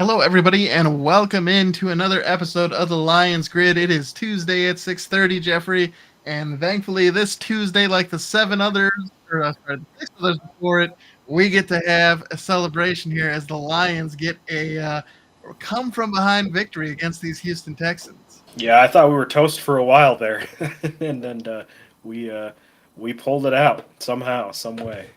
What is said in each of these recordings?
Hello, everybody, and welcome into another episode of the Lions Grid. It is Tuesday at 6:30, Jeffrey, and thankfully, this Tuesday, like the seven others, the six others before it, we get to have a celebration here as the Lions get a come from behind victory against these Houston Texans. Yeah, I thought we were toast for a while there, and then we uh, we pulled it out somehow, some way.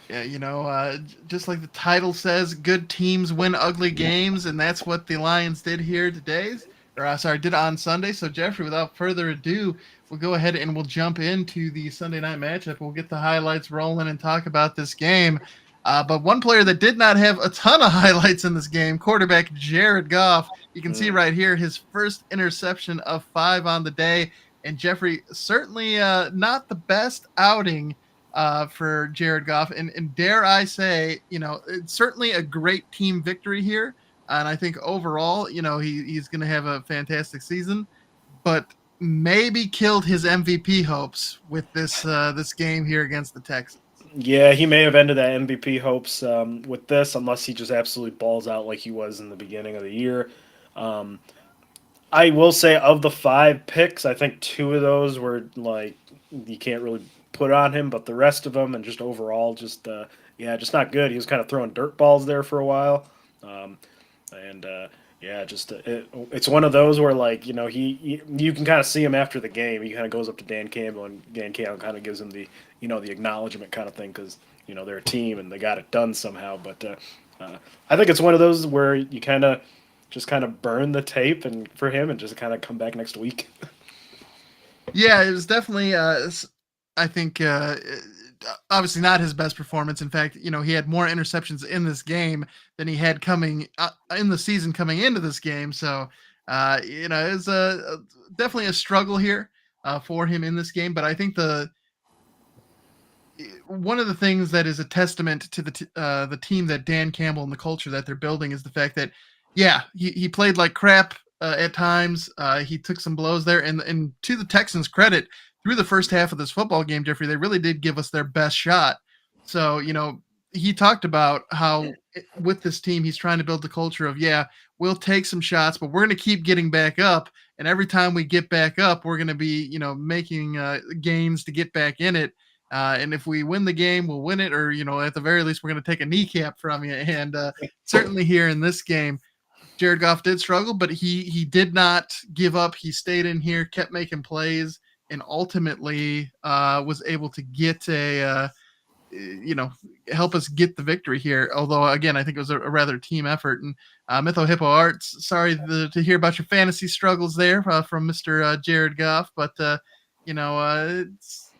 Yeah, just like the title says, good teams win ugly games, and that's what the Lions did here today. Did on Sunday. So, Jeffrey, without further ado, we'll go ahead and we'll jump into the Sunday night matchup. We'll get the highlights rolling and talk about this game. But one player that did not have a ton of highlights in this game, quarterback Jared Goff. You can see Mm. right here his first interception of 5 on the day. And Jeffrey, certainly not the best outing for Jared Goff. And dare I say, it's certainly a great team victory here. And I think overall, he's going to have a fantastic season, but maybe killed his MVP hopes with this game here against the Texans. Yeah, he may have ended that MVP hopes with this, unless he just absolutely balls out like he was in the beginning of the year. Um, I will say, of the five picks, I think two of those were like you can't really put on him, but the rest of them and just overall, just not good. He was kind of throwing dirt balls there for a while. Um, and yeah, it's one of those where he you can kind of see him after the game. He kind of goes up to Dan Campbell, and Dan Campbell kind of gives him the acknowledgement kind of thing because they're a team and they got it done somehow. But I think it's one of those where you kind of burn the tape and for him and just kind of come back next week. Yeah, it was definitely, I think, obviously not his best performance. In fact, he had more interceptions in this game than he had coming in the season coming into this game. So, it's definitely a struggle here for him in this game. But I think the one of the things that is a testament to the team that Dan Campbell and the culture that they're building is the fact that, yeah, he played like crap at times. He took some blows there, and to the Texans' credit, through the first half of this football game, Jeffrey, they really did give us their best shot. So he talked about how with this team he's trying to build the culture of, yeah, we'll take some shots, but we're going to keep getting back up, and every time we get back up, we're going to be making gains to get back in it. And if we win the game, we'll win it, or at the very least, we're going to take a kneecap from you. And certainly here in this game, Jared Goff did struggle, but he did not give up. He stayed in here, kept making plays, and ultimately was able to get help us get the victory here. Although again, I think it was a rather team effort. And Mytho Hippo Arts, sorry to hear about your fantasy struggles there from Mr. Jared Goff, but it's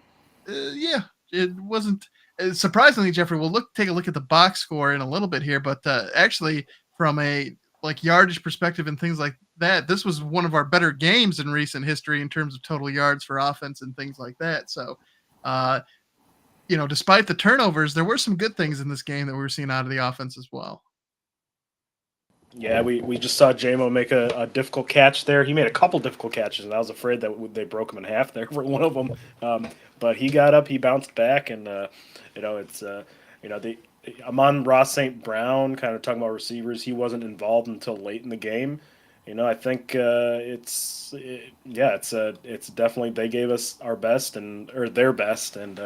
yeah, it wasn't surprisingly, Jeffrey. We'll take a look at the box score in a little bit here, but actually, from a like yardage perspective and things like that, this was one of our better games in recent history in terms of total yards for offense and things like that. So, despite the turnovers, there were some good things in this game that we were seeing out of the offense as well. Yeah, we just saw JMO make a difficult catch there. He made a couple difficult catches, and I was afraid that they broke him in half there for one of them. But he got up, he bounced back, and it's the Amon-Ra St. Brown, kind of talking about receivers. He wasn't involved until late in the game. I think it's definitely they gave us our best or their best, and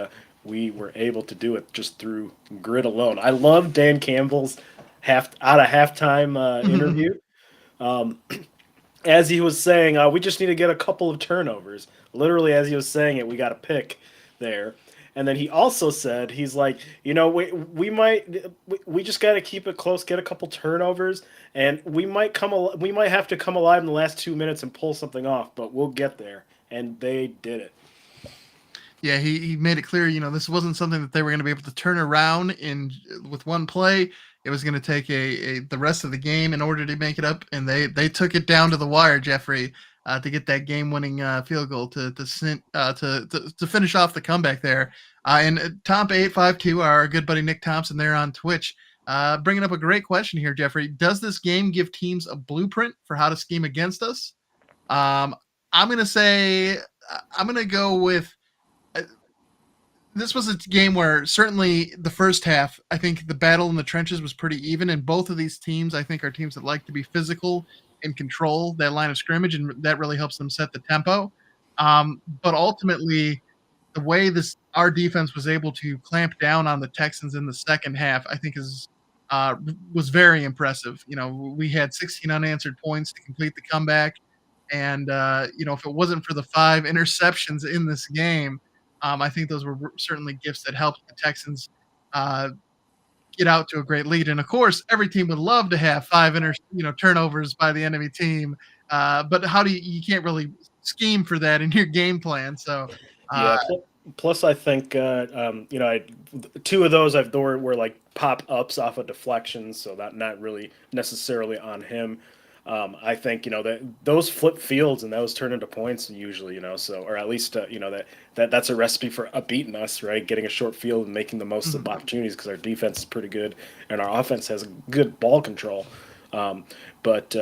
we were able to do it just through grit alone. I love Dan Campbell's halftime interview. Um, as he was saying, we just need to get a couple of turnovers. Literally, as he was saying it, we got a pick there. And then he also said, he's like, we just got to keep it close, get a couple turnovers, and we might have to come alive in the last 2 minutes and pull something off, but we'll get there. And they did it. Yeah, he made it clear, this wasn't something that they were going to be able to turn around with one play. It was going to take the rest of the game in order to make it up, and they took it down to the wire, Jeffrey, to get that game-winning field goal to finish off the comeback there. And Tomp852, our good buddy Nick Thompson there on Twitch, bringing up a great question here, Jeffrey. Does this game give teams a blueprint for how to scheme against us? I'm going to go with this was a game where certainly the first half, I think the battle in the trenches was pretty even, and both of these teams, I think, are teams that like to be physical and control that line of scrimmage, and that really helps them set the tempo. But ultimately, the way this our defense was able to clamp down on the Texans in the second half, I think is was very impressive. We had 16 unanswered points to complete the comeback, and if it wasn't for the 5 interceptions in this game, I think those were certainly gifts that helped the Texans uh, get out to a great lead. And of course, every team would love to have turnovers by the enemy team, but how do you can't really scheme for that in your game plan. So uh, Yeah. Plus, I think two of those were like pop ups off of deflections, so that not really necessarily on him. I think that those flip fields and those turn into points usually, so or at least that's a recipe for beating us, right? Getting a short field and making the most of mhm. the opportunities because our defense is pretty good and our offense has good ball control. But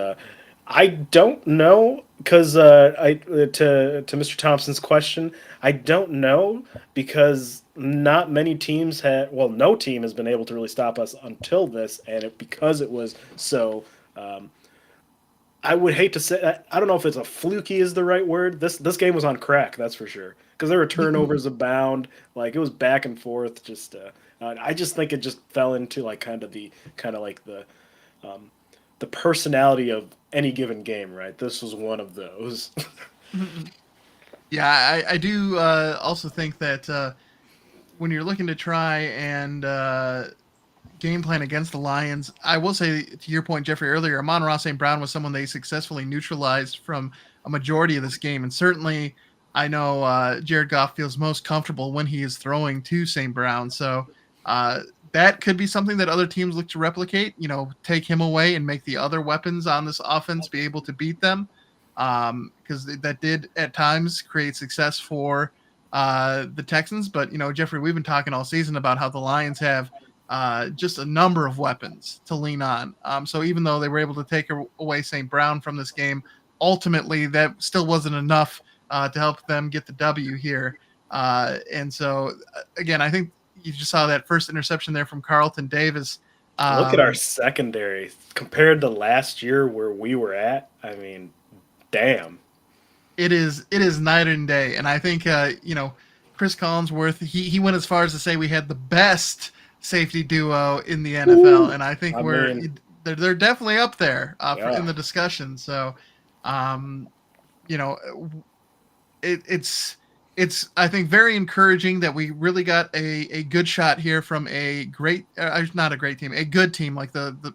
I don't know because I to Mr. Thompson's question, I don't know because not many teams had well, no team has been able to really stop us until this, and because it was so. I would hate to say I don't know if it's a fluky is the right word. This game was on crack, that's for sure. Because there were turnovers abound, like it was back and forth. I just think it just fell into like kind of like the personality of any given game, right? This was one of those. Yeah, I do also think that when you're looking to try and game plan against the Lions, I will say to your point, Jeffrey, earlier, Amon-Ra St. Brown was someone they successfully neutralized from a majority of this game. And certainly, I know Jared Goff feels most comfortable when he is throwing to St. Brown. So uh, that could be something that other teams look to replicate, take him away and make the other weapons on this offense be able to beat them. Because that did at times create success for the Texans. But, Jeffrey, we've been talking all season about how the Lions have just a number of weapons to lean on. So even though they were able to take away St. Brown from this game, ultimately that still wasn't enough to help them get the W here. And so, again, I think you just saw that first interception there from Carlton Davis. Look at our Um, secondary compared to last year where we were at. I mean, damn. it is night and day, and I think Chris Collinsworth he went as far as to say we had the best safety duo in the NFL, Woo! and I think I mean, they're definitely up there in yeah. the discussion. So, um, you know, it's I think very encouraging that we really got a good shot here from a great not a great team, a good team like the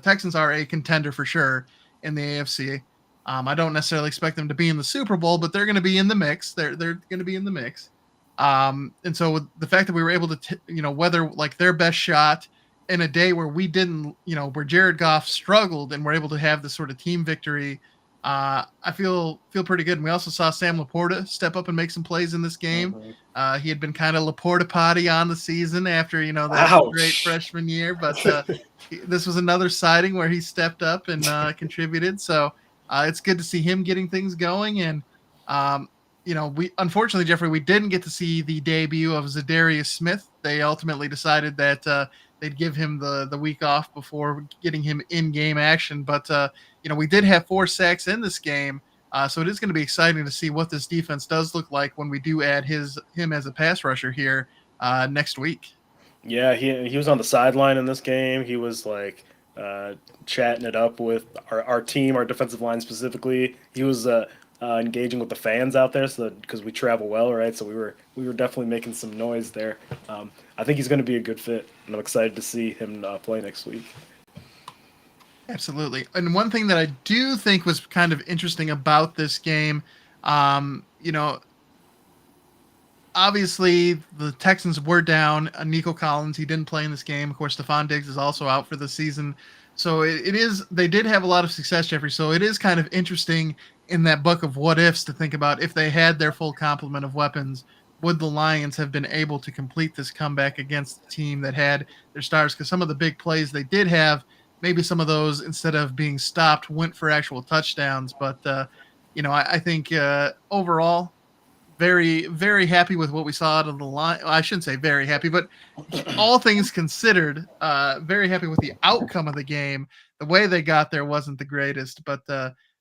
Texans are a contender for sure in the AFC. I don't necessarily expect them to be in the Super Bowl, but they're going to be in the mix. They're going to be in the mix. And so with the fact that we were able to weather like their best shot in a day where we didn't, where Jared Goff struggled, and we're able to have this sort of team victory. I feel pretty good. And we also saw Sam Laporta step up and make some plays in this game. Mhm. He had been kind of Laporta potty on the season after that great Ouch. freshman year, but this was another sighting where he stepped up and contributed. So it's good to see him getting things going. And we unfortunately, Jeffrey, we didn't get to see the debut of Zadarius Smith. They ultimately decided that they'd give him the week off before getting him in game action. But we did have 4 sacks in this game. So it is going to be exciting to see what this defense does look like when we do add him as a pass rusher here next week. Yeah, he was on the sideline in this game. He was like uh, chatting it up with our team, our defensive line specifically. He was engaging with the fans out there, so because we travel well, right? So we were definitely making some noise there. I think he's going to be a good fit, and I'm excited to see him play next week. Absolutely. And one thing that I do think was kind of interesting about this game, um, you know, obviously the Texans were down. Nico Collins, he didn't play in this game. Of course, Stephon Diggs is also out for the season. So it is, they did have a lot of success, Jeffrey. So it is kind of interesting in that book of what ifs to think about if they had their full complement of weapons, would the Lions have been able to complete this comeback against the team that had their stars? Because some of the big plays they did have, maybe some of those, instead of being stopped, went for actual touchdowns. But, I think overall, very, very happy with what we saw out of the line. Well, I shouldn't say very happy, but all things considered, very happy with the outcome of the game. The way they got there wasn't the greatest, but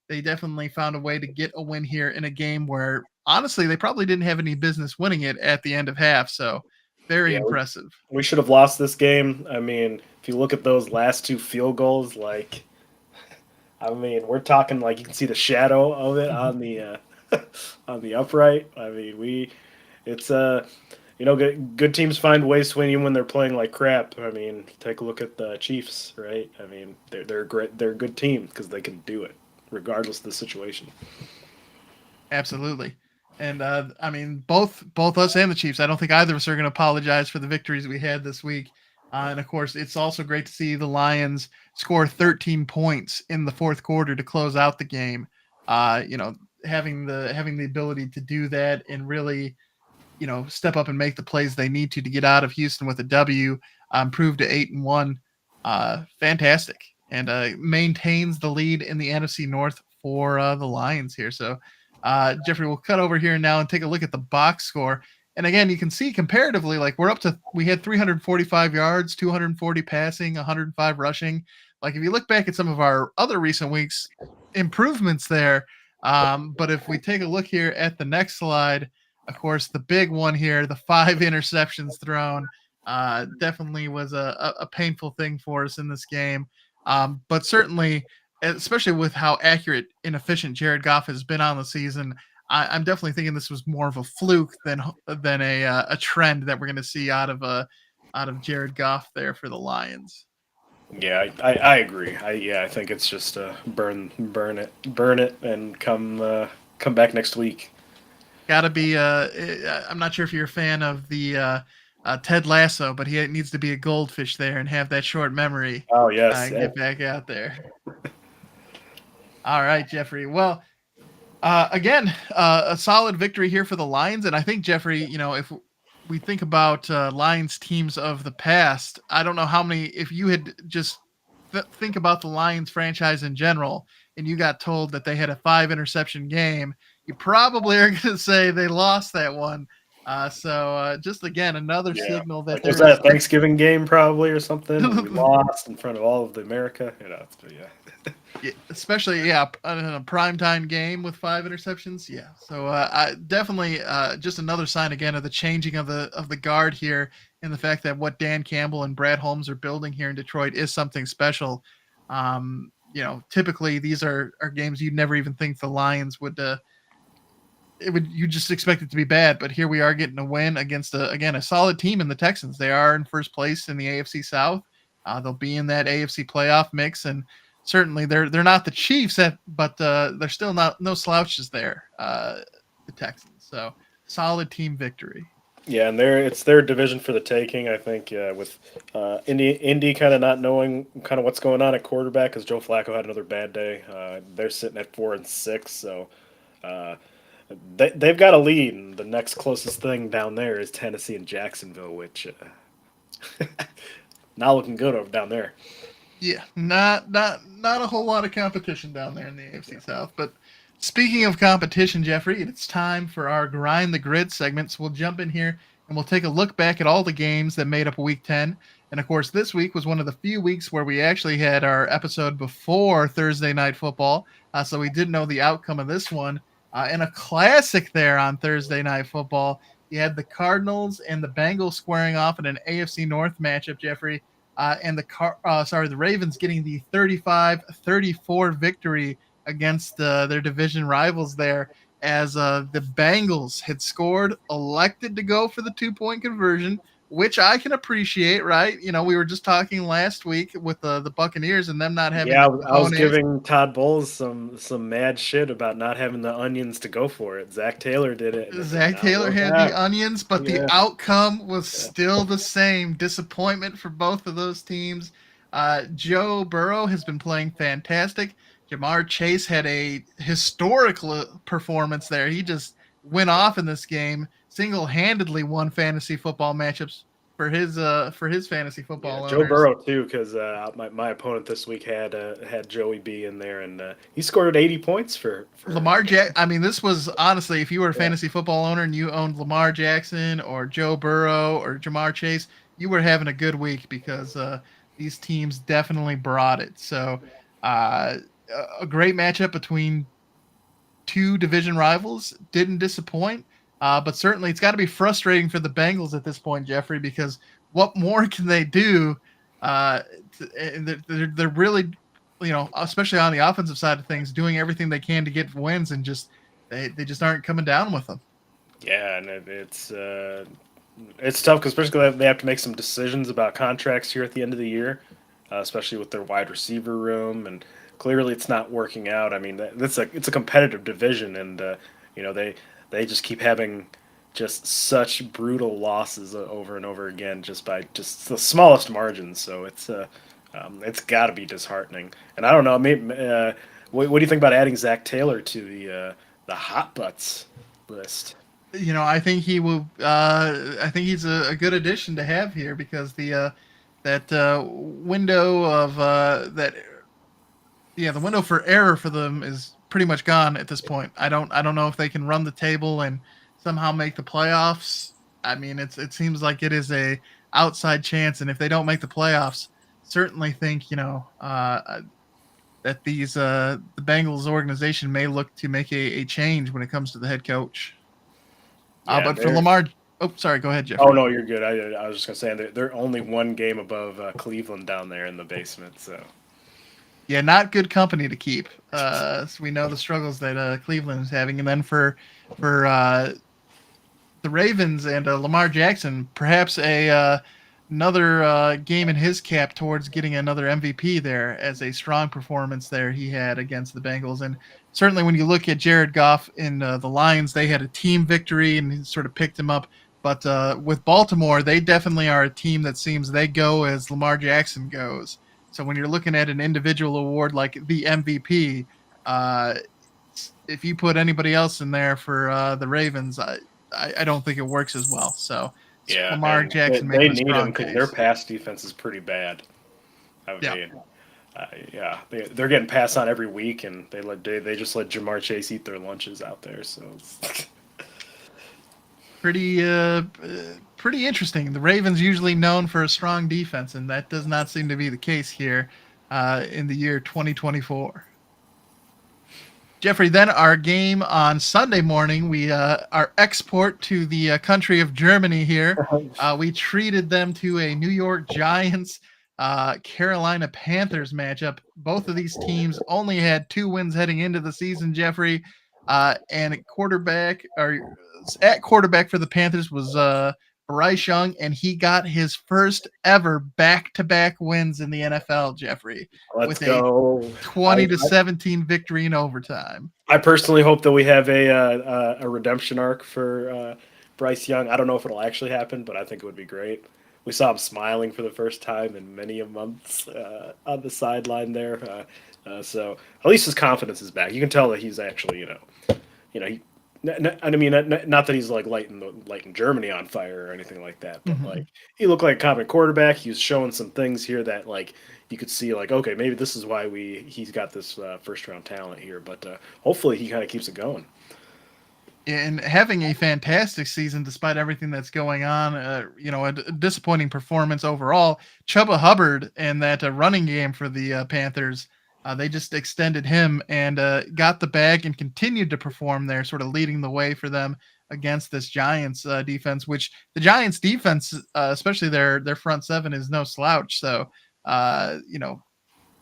they definitely found a way to get a win here in a game where, honestly, they probably didn't have any business winning it at the end of half. So, very Yeah, impressive. we should have lost this game. I mean, if you look at those last two field goals, like, I mean, we're talking like you can see the shadow of it on the on the upright. I mean, it's good teams find ways to win even when they're playing like crap. I mean, take a look at the Chiefs, right? I mean, they're great. They're a good team because they can do it regardless of the situation. Absolutely. And I mean, both us and the Chiefs. I don't think either of us are going to apologize for the victories we had this week. And of course, it's also great to see the Lions score 13 points in the fourth quarter to close out the game. Having the ability to do that and really, step up and make the plays they need to get out of Houston with a W, improve to 8-1. Fantastic, and maintains the lead in the NFC North for the Lions here. So, Jeffrey, we'll cut over here now and take a look at the box score. And again, you can see comparatively, like we had 345 yards, 240 passing, 105 rushing. Like if you look back at some of our other recent weeks, improvements there. But if we take a look here at the next slide, of course, the big one here, the 5 interceptions thrown, definitely was a painful thing for us in this game. But certainly, especially with how accurate and efficient Jared Goff has been on the season, I'm definitely thinking this was more of a fluke than a trend that we're going to see out of Jared Goff there for the Lions. Yeah, I agree. I think it's just burn it, and come back next week. Got to be. I'm not sure if you're a fan of the Ted Lasso, but he needs to be a goldfish there and have that short memory. Oh yes, Get back out there. All right, Jeffrey. Well, again, a solid victory here for the Lions, and I think Jeffrey, if we think about Lions teams of the past, I don't know how many. If you had just think about the Lions franchise in general, and you got told that they had a 5 interception game, you probably are going to say they lost that one. So just again, another signal that was that a Thanksgiving game probably or something. We lost in front of all of America. Yeah, especially in a primetime game with 5 interceptions. Yeah, so I definitely just another sign again of the changing of the guard here, and the fact that what Dan Campbell and Brad Holmes are building here in Detroit is something special. Typically these are games you'd never even think the Lions would. You just expect it to be bad, but here we are getting a win against a solid team in the Texans. They are in first place in the AFC South. They'll be in that AFC playoff mix, and certainly they're not the Chiefs, but they're still no slouches there. The Texans, so solid team victory. Yeah, and it's their division for the taking. I think with Indy kind of not knowing kind of what's going on at quarterback because Joe Flacco had another bad day. They're sitting at 4-6, so. They've got a lead, and the next closest thing down there is Tennessee and Jacksonville, which not looking good over down there. Yeah, not a whole lot of competition down there in the AFC South. But speaking of competition, Jeffrey, it's time for our Grind the Grid segment. So we'll jump in here and we'll take a look back at all the games that made up Week 10. And of course, this week was one of the few weeks where we actually had our episode before Thursday Night Football, so we did know the outcome of this one. And a classic there on Thursday Night Football. You had the Cardinals and the Bengals squaring off in an AFC North matchup, Jeffrey. And the Ravens getting the 35-34 victory against their division rivals there, as the Bengals had elected to go for the 2-point conversion, which I can appreciate, right? We were just talking last week with the Buccaneers and them not having. Yeah, I was giving Todd Bowles some mad shit about not having the onions to go for it. Zach Taylor did it. Zach Taylor had the onions, but the outcome was still the same. Disappointment for both of those teams. Joe Burrow has been playing fantastic. Jamar Chase had a historical performance there. He just went off in this game, single-handedly won fantasy football matchups for his fantasy Yeah, football Joe owners. Burrow too, because my opponent this week had Joey B in there, and he scored 80 points for Lamar Jack. I mean, this was honestly, if you were a yeah. fantasy football owner and you owned Lamar Jackson or Joe Burrow or Jamar Chase, you were having a good week because these teams definitely brought it. So, uh, a great matchup between two division rivals. Didn't disappoint, but certainly it's got to be frustrating for the Bengals at this point, Jeffrey, because what more can they do? Uh, and they're really, especially on the offensive side of things, doing everything they can to get wins, and just they just aren't coming down with them. Yeah, and it's tough because especially they have to make some decisions about contracts here at the end of the year, especially with their wide receiver room, and clearly it's not working out. I mean, it's a competitive division, and they just keep having just such brutal losses over and over again, just by just the smallest margins. So it's got to be disheartening. And I don't know, maybe what do you think about adding Zach Taylor to the hot butts list? I think he will. I think he's a good addition to have here because the that window of that yeah, the window for error for them is pretty much gone at this point. I don't know if they can run the table and somehow make the playoffs. I mean, it seems like it is a outside chance, and if they don't make the playoffs, certainly think that the Bengals organization may look to make a change when it comes to the head coach. Yeah, But for they're. Lamar, oh, sorry, go ahead, Oh Jeffrey. no, you're good. I was just gonna say they're only one game above Cleveland down there in the basement. So Yeah, not good company to keep. So we know the struggles that Cleveland is having, and then for the Ravens and Lamar Jackson, perhaps a another game in his cap towards getting another MVP there, as a strong performance there he had against the Bengals. And certainly when you look at Jared Goff in the Lions, they had a team victory and he sort of picked him up. But with Baltimore, they definitely are a team that seems they go as Lamar Jackson goes. So when you're looking at an individual award like the MVP, uh, if you put anybody else in there for the Ravens, I don't think it works as well. So yeah, Lamar and they, Jackson they making a need him strong because their case. pass defense is pretty bad. I Yeah, mean, yeah, they're getting passed on every week, and they just let Jamar Chase eat their lunches out there. So pretty interesting. The Ravens usually known for a strong defense, and that does not seem to be the case here in the year 2024. Jeffrey, then our game on Sunday morning, we our export to the country of Germany here. We treated them to a New York Giants, Carolina Panthers matchup. Both of these teams only had 2 wins heading into the season, Jeffrey. And at quarterback for the Panthers was Bryce Young, and he got his first ever back-to-back wins in the NFL, Jeffrey, let's with a go. 20 to 17 victory in overtime. I personally hope that we have a redemption arc for Bryce Young. I don't know if it'll actually happen, but I think it would be great. We saw him smiling for the first time in many a months on the sideline there. So at least his confidence is back. You can tell that he's actually, he, I mean, not that he's like lighting Germany on fire or anything like that, but like Mhm. he looked like a competent quarterback. He was showing some things here that like you could see, like okay, maybe this is why he's got this first round talent here. But hopefully he kind of keeps it going. And having a fantastic season despite everything that's going on. A disappointing performance overall. Chuba Hubbard and that running game for the Panthers, they just extended him and got the bag and continued to perform there, sort of leading the way for them against this Giants defense, which the Giants defense, especially their front seven, is no slouch. So, uh, you know,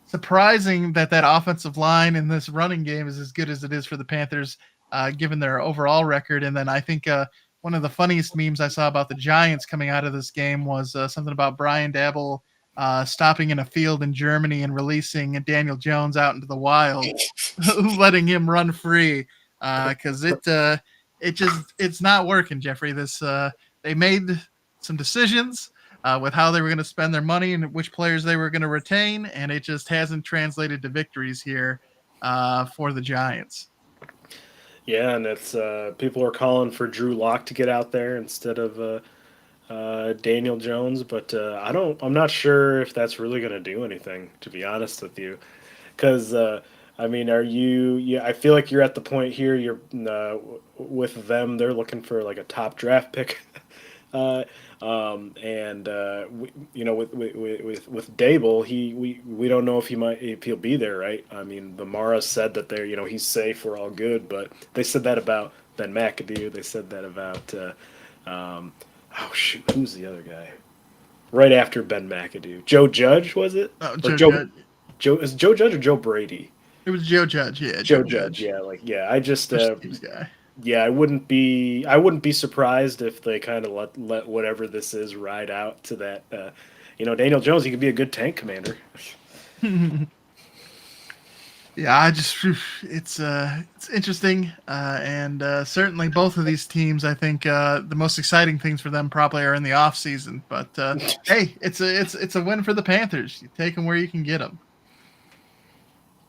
surprising that offensive line in this running game is as good as it is for the Panthers, given their overall record. And then I think one of the funniest memes I saw about the Giants coming out of this game was something about Brian Dabble stopping in a field in Germany and releasing Daniel Jones out into the wild, letting him run free because it's not working, Jeffrey. They made some decisions with how they were going to spend their money and which players they were going to retain, and it just hasn't translated to victories here for the Giants. Yeah, and it's people are calling for Drew Lock to get out there instead of Daniel Jones, but I'm not sure if that's really going to do anything, to be honest with you. Because I mean, are you? Yeah, I feel like you're at the point here. You're with them. They're looking for like a top draft pick, uh, and with Dable, we don't know if he'll be there, right? I mean, the Mara said that he's safe, we're all good, but they said that about Ben McAdoo. They said that about oh shoot, who's the other guy? Right after Ben McAdoo, Joe Judge was it? Oh, Or Joe Judge. Joe is it Joe Judge or Joe Brady? It was Joe Judge. Yeah, Joe Joe Judge, Judge. yeah, I just Special teams guy. yeah, I wouldn't be surprised if they kind of let whatever this is ride out to that. Daniel Jones, he could be a good tank commander. Yeah, it's interesting, and certainly both of these teams. I think the most exciting things for them probably are in the off season. But hey, it's a win for the Panthers. You take them where you can get them.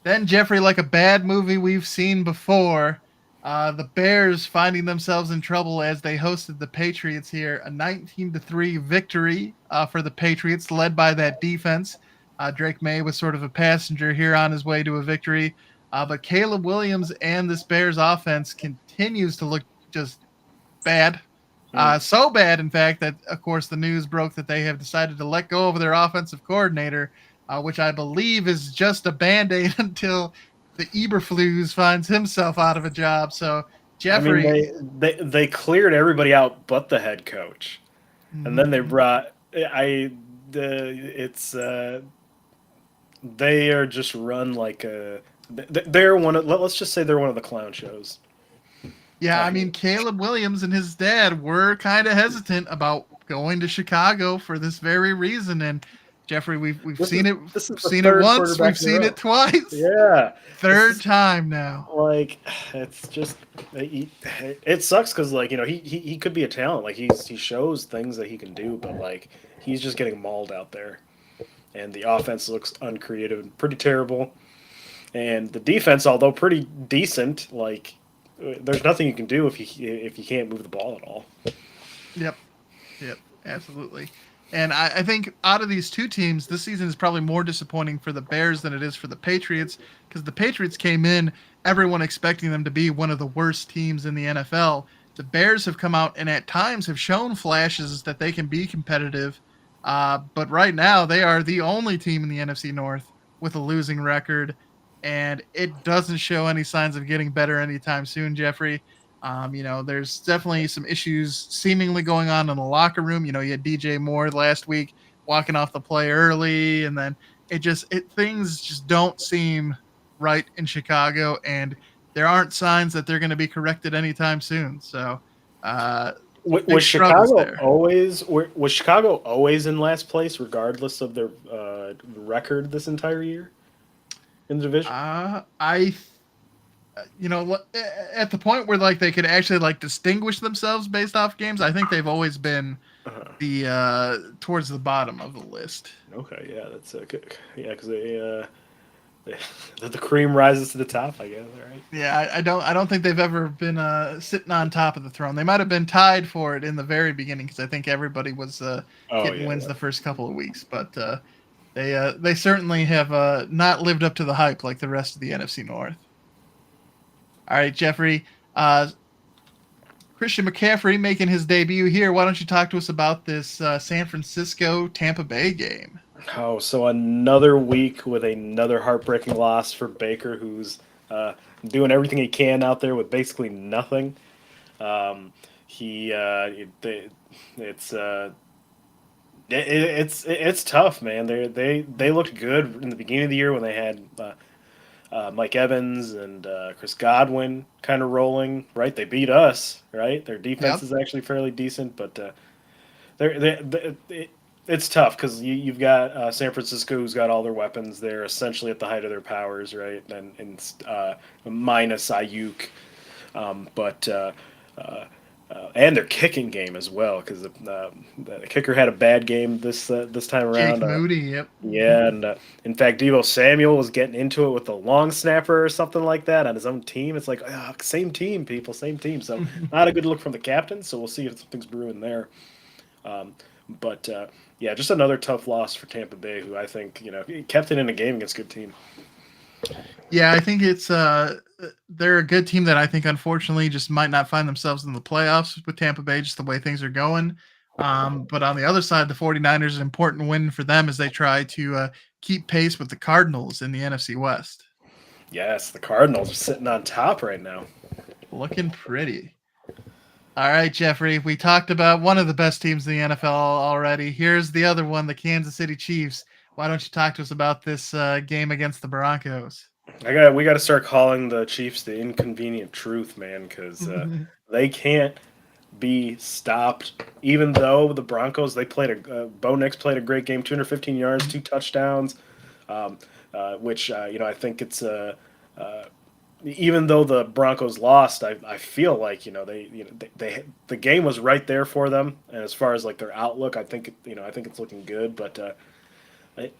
Then Jeffrey, like a bad movie we've seen before, the Bears finding themselves in trouble as they hosted the Patriots here. A 19-3 victory for the Patriots, led by that defense. Drake May was sort of a passenger here on his way to a victory. But Caleb Williams and this Bears offense continues to look just bad. So bad, in fact, that, of course, the news broke that they have decided to let go of their offensive coordinator, which I believe is just a Band-Aid until the Eberflus finds himself out of a job. So, I mean, Jeffrey. they cleared everybody out but the head coach, and then they Mhm. brought it's they are just run like a they're one of let's just say they're one of the clown shows. Yeah, I mean, Caleb Williams and his dad were kind of hesitant about going to Chicago for this very reason. And Jeffrey, we've This seen is it, this is we've the seen it third once, we've quarterback in a seen row. it twice, Yeah, third time now. like it's just it sucks because he could be a talent. Like he shows things that he can do, but like he's just getting mauled out there, and the offense looks uncreative and pretty terrible. And the defense, although pretty decent, there's nothing you can do if you can't move the ball at all. Yep, yep, absolutely. And I think out of these two teams, this season is probably more disappointing for the Bears than it is for the Patriots, because the Patriots came in, everyone expecting them to be one of the worst teams in the NFL. The Bears have come out and at times have shown flashes that they can be competitive, but right now they are the only team in the NFC North with a losing record, and it doesn't show any signs of getting better anytime soon, Jeffrey. There's definitely some issues seemingly going on in the locker room. You had DJ Moore last week walking off the play early, and then things just don't seem right in Chicago, and there aren't signs that they're going to be corrected anytime soon. So, big struggles there. Was Chicago always in last place, regardless of their record this entire year in the division? I at the point where like they could actually like distinguish themselves based off games, I think they've always been Uh-huh. the towards the bottom of the list. Okay, yeah, that's good. Yeah, because the cream rises to the top, I guess. All right. Yeah, I don't think they've ever been sitting on top of the throne. They might have been tied for it in the very beginning because I think everybody was Oh getting yeah, wins yeah. the first couple of weeks, but they certainly have not lived up to the hype like the rest of the NFC North. All right, Jeffrey. Christian McCaffrey making his debut here. Why don't you talk to us about this San Francisco Tampa Bay game? Oh, so another week with another heartbreaking loss for Baker, who's doing everything he can out there with basically nothing. He it's it's tough, man. They looked good in the beginning of the year when they had Mike Evans and Chris Godwin kind of rolling. Right, they beat us. Right, their defense Yep. is actually fairly decent, but it's tough because you've got San Francisco, who's got all their weapons. They're essentially at the height of their powers, right? And minus Ayuk, but their kicking game as well, because the kicker had a bad game this time Jake around. Moody. Yep. Yeah, and in fact, Devo Samuel was getting into it with the long snapper or something like that on his own team. It's like, same team, people, same team. So not a good look from the captain. So we'll see if something's brewing there. But yeah, just another tough loss for Tampa Bay, who I think kept it in a game against a good team. Yeah, I think it's they're a good team that I think unfortunately just might not find themselves in the playoffs with Tampa Bay, just the way things are going. But on the other side, the 49ers, an important win for them as they try to keep pace with the Cardinals in the NFC West. Yes, the Cardinals are sitting on top right now. Looking pretty. All right, Jeffrey, we talked about one of the best teams in the NFL already. Here's the other one, the Kansas City Chiefs. Why don't you talk to us about this game against the Broncos? We got to start calling the Chiefs the inconvenient truth, man, because they can't be stopped. Even though the Broncos, they played Bo Nix played a great game, 215 yards, 2 touchdowns, which I think it's even though the Broncos lost, I feel like they the game was right there for them, and as far as like their outlook, I think it's looking good, but it,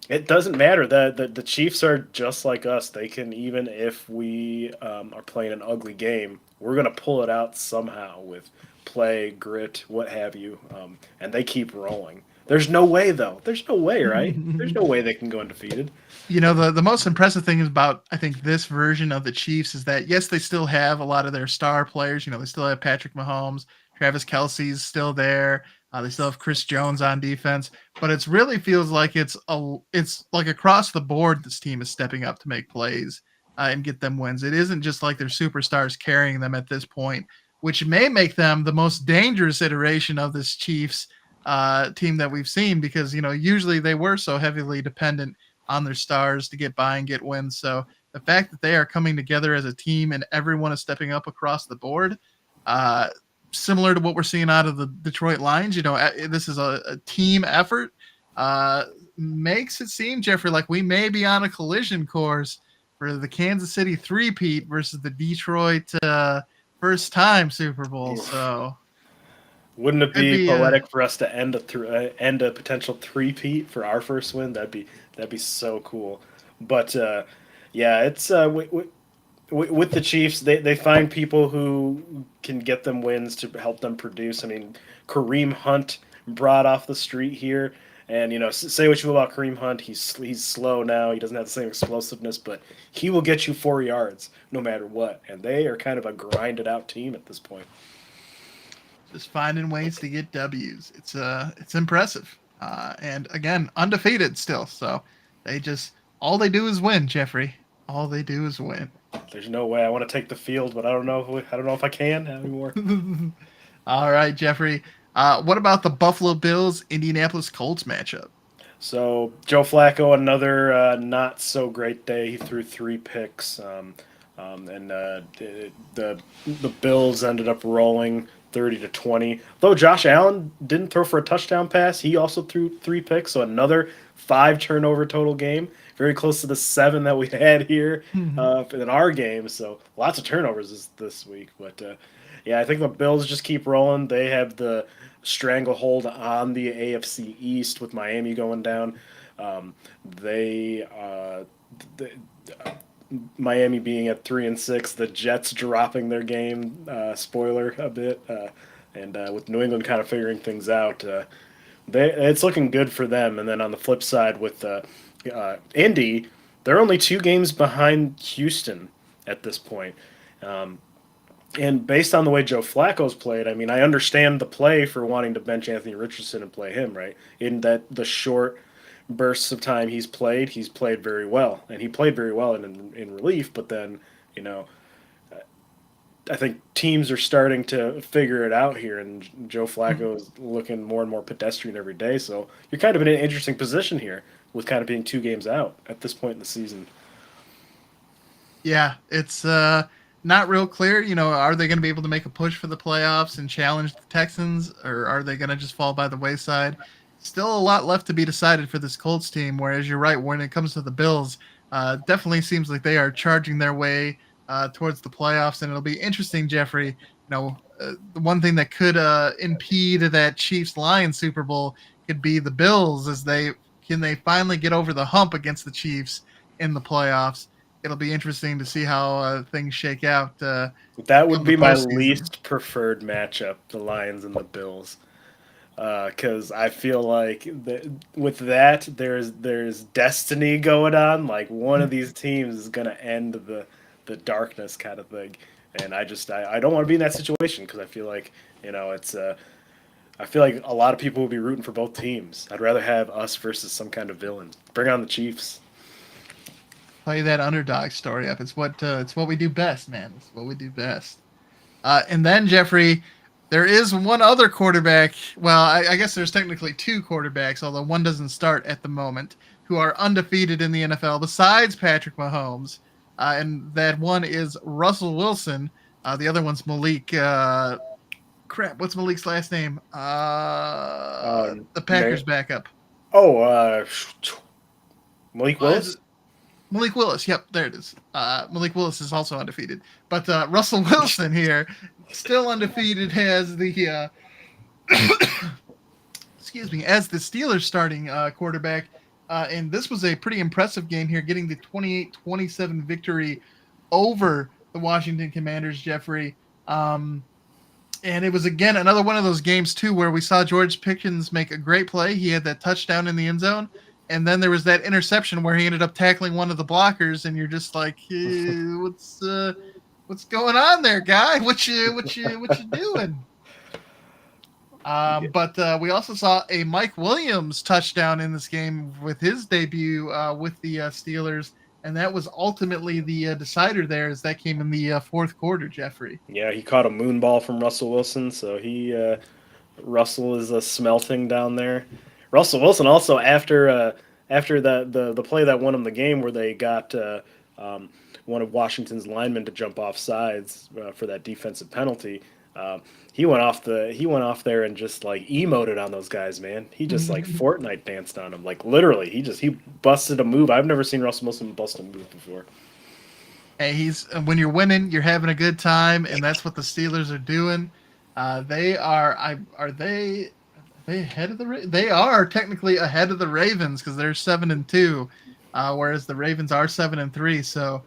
it doesn't matter. The Chiefs are just like us. They can, even if we are playing an ugly game, we're gonna pull it out somehow with play, grit, what have you, and they keep rolling. There's no way though. There's no way, right? There's no way they can go undefeated. The most impressive thing about I think this version of the Chiefs is that yes, they still have a lot of their star players. They still have Patrick Mahomes, Travis Kelsey's still there. They still have Chris Jones on defense, but it really feels like it's like across the board. This team is stepping up to make plays and get them wins. It isn't just like their superstars carrying them at this point, which may make them the most dangerous iteration of this Chiefs team that we've seen because usually they were so heavily dependent on their stars to get by and get wins. So the fact that they are coming together as a team and everyone is stepping up across the board, similar to what we're seeing out of the Detroit Lions, this is a team effort, makes it seem, Jeffrey, like we may be on a collision course for the Kansas City three-peat versus the Detroit first-time Super Bowl. So wouldn't it be poetic for us to end a potential three-peat for our first win? That'd be so cool. But yeah, it's with the Chiefs, they find people who can get them wins to help them produce. I mean, Kareem Hunt brought off the street here, and say what you will about Kareem Hunt, he's slow now. He doesn't have the same explosiveness, but he will get you 4 yards no matter what. And they are kind of a grinded out team at this point. Just finding ways to get W's. It's impressive, and again, undefeated still. So all they do is win, Jeffrey. All they do is win. There's no way I want to take the field, but I don't know if I can anymore. All right, Jeffrey. What about the Buffalo Bills Indianapolis Colts matchup? So Joe Flacco, another not so great day. He threw 3 picks, and the Bills ended up rolling 30-20. Though Josh Allen didn't throw for a touchdown pass, he also threw 3 picks, so another 5 turnover total game, very close to the 7 that we had here in our game. So lots of turnovers this week, but yeah, I think the Bills just keep rolling. They have the stranglehold on the AFC East with Miami going down. They Miami being at 3-6, the Jets dropping their game, spoiler a bit, and with New England kind of figuring things out, it's looking good for them. And then on the flip side with Indy, they're only 2 games behind Houston at this point. And based on the way Joe Flacco's played, I mean, I understand the play for wanting to bench Anthony Richardson and play him, right? In that the short bursts of time he's played very well, and he played very well in relief. But then, I think teams are starting to figure it out here, and Joe Flacco is looking more and more pedestrian every day. So you're kind of in an interesting position here with kind of being 2 games out at this point in the season. Yeah, it's not real clear. Are they going to be able to make a push for the playoffs and challenge the Texans, or are they going to just fall by the wayside? Still a lot left to be decided for this Colts team, whereas you're right, when it comes to the Bills, definitely seems like they are charging their way towards the playoffs, and it'll be interesting, Jeffrey. The one thing that could impede that Chiefs-Lions Super Bowl could be the Bills, as they finally get over the hump against the Chiefs in the playoffs. It'll be interesting to see how things shake out. That would be my least preferred matchup, the Lions and the Bills. because I feel like with that there's destiny going on. Like one of these teams is gonna end the darkness kind of thing, and I don't want to be in that situation because I feel like it's I feel like a lot of people will be rooting for both teams. I'd rather have us versus some kind of villain. Bring on the Chiefs. Play that underdog story up. It's what we do best, man. It's what we do best. And then Jeffrey, there is one other quarterback. Well, I guess there's technically two quarterbacks, although one doesn't start at the moment, who are undefeated in the NFL besides Patrick Mahomes. And that one is Russell Wilson. The other one's Malik. Crap, what's Malik's last name? The Ma- Packers backup. oh, Malik Is Willis. it Malik Willis? Yep, there it is. Malik Willis is also undefeated, but Russell Wilson here, still undefeated, has the excuse me, as the Steelers starting quarterback. And this was a pretty impressive game here, getting the 28-27 victory over the Washington Commanders, Jeffrey. And it was, again, another one of those games, too, where we saw George Pickens make a great play. He had that touchdown in the end zone. And then there was that interception where he ended up tackling one of the blockers, and you're just like, what's going on there, guy? What you doing? But we also saw a Mike Williams touchdown in this game with his debut with the Steelers, and that was ultimately the decider there, as that came in the fourth quarter, Jeffrey. Yeah, he caught a moon ball from Russell Wilson, so Russell is smelting down there. Russell Wilson also after the play that won him the game where they got um, one of Washington's linemen to jump off sides for that defensive penalty. He went off there and just like emoted on those guys, man. He just like Fortnite danced on them, like literally. He busted a move. I've never seen Russell Wilson bust a move before. Hey, he's when you're winning, you're having a good time, and that's what the Steelers are doing. They are. Are they ahead of They are technically ahead of the Ravens because they're 7-2, whereas the Ravens are 7-3. So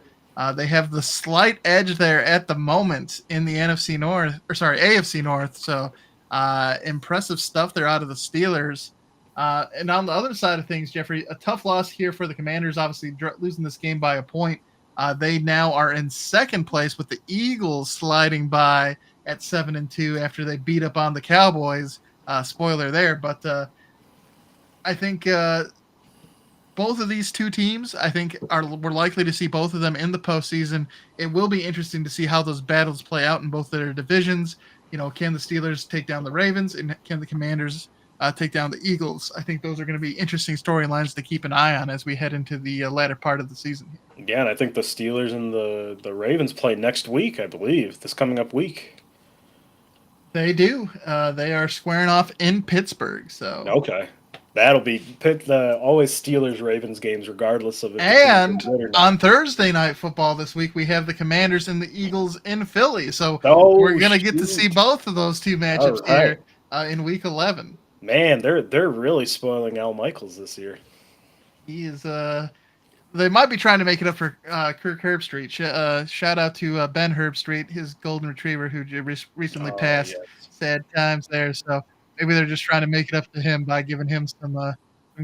they have the slight edge there at the moment in the NFC North, or sorry, AFC North. So impressive stuff there out of the Steelers. And on the other side of things, Jeffrey, a tough loss here for the Commanders. Obviously, losing this game by a point. They now are in second place with the Eagles sliding by at 7-2 after they beat up on the Cowboys. Spoiler there, but I think both of these two teams, I think, we're likely to see both of them in the postseason. It will be interesting to see how those battles play out in both their divisions. Can the Steelers take down the Ravens, and can the Commanders take down the Eagles? I think those are going to be interesting storylines to keep an eye on as we head into the latter part of the season. Yeah, and I think the Steelers and the Ravens play next week, I believe, this coming up week. They do. They are squaring off in Pittsburgh. So Okay. That'll be always Steelers Ravens games, regardless of if the teams And are good or not. on Thursday night football this week, we have the Commanders and the Eagles in Philly. So we're Oh going to get to see shoot! both of those two All matchups right, here in Week 11. man, they're really spoiling Al Michaels this year. He is. They might be trying to make it up for Kirk Herbstreit. Shout out to Ben Herbstreit, his golden retriever, who recently Oh passed. yes. Sad times there. So maybe they're just trying to make it up to him by giving him some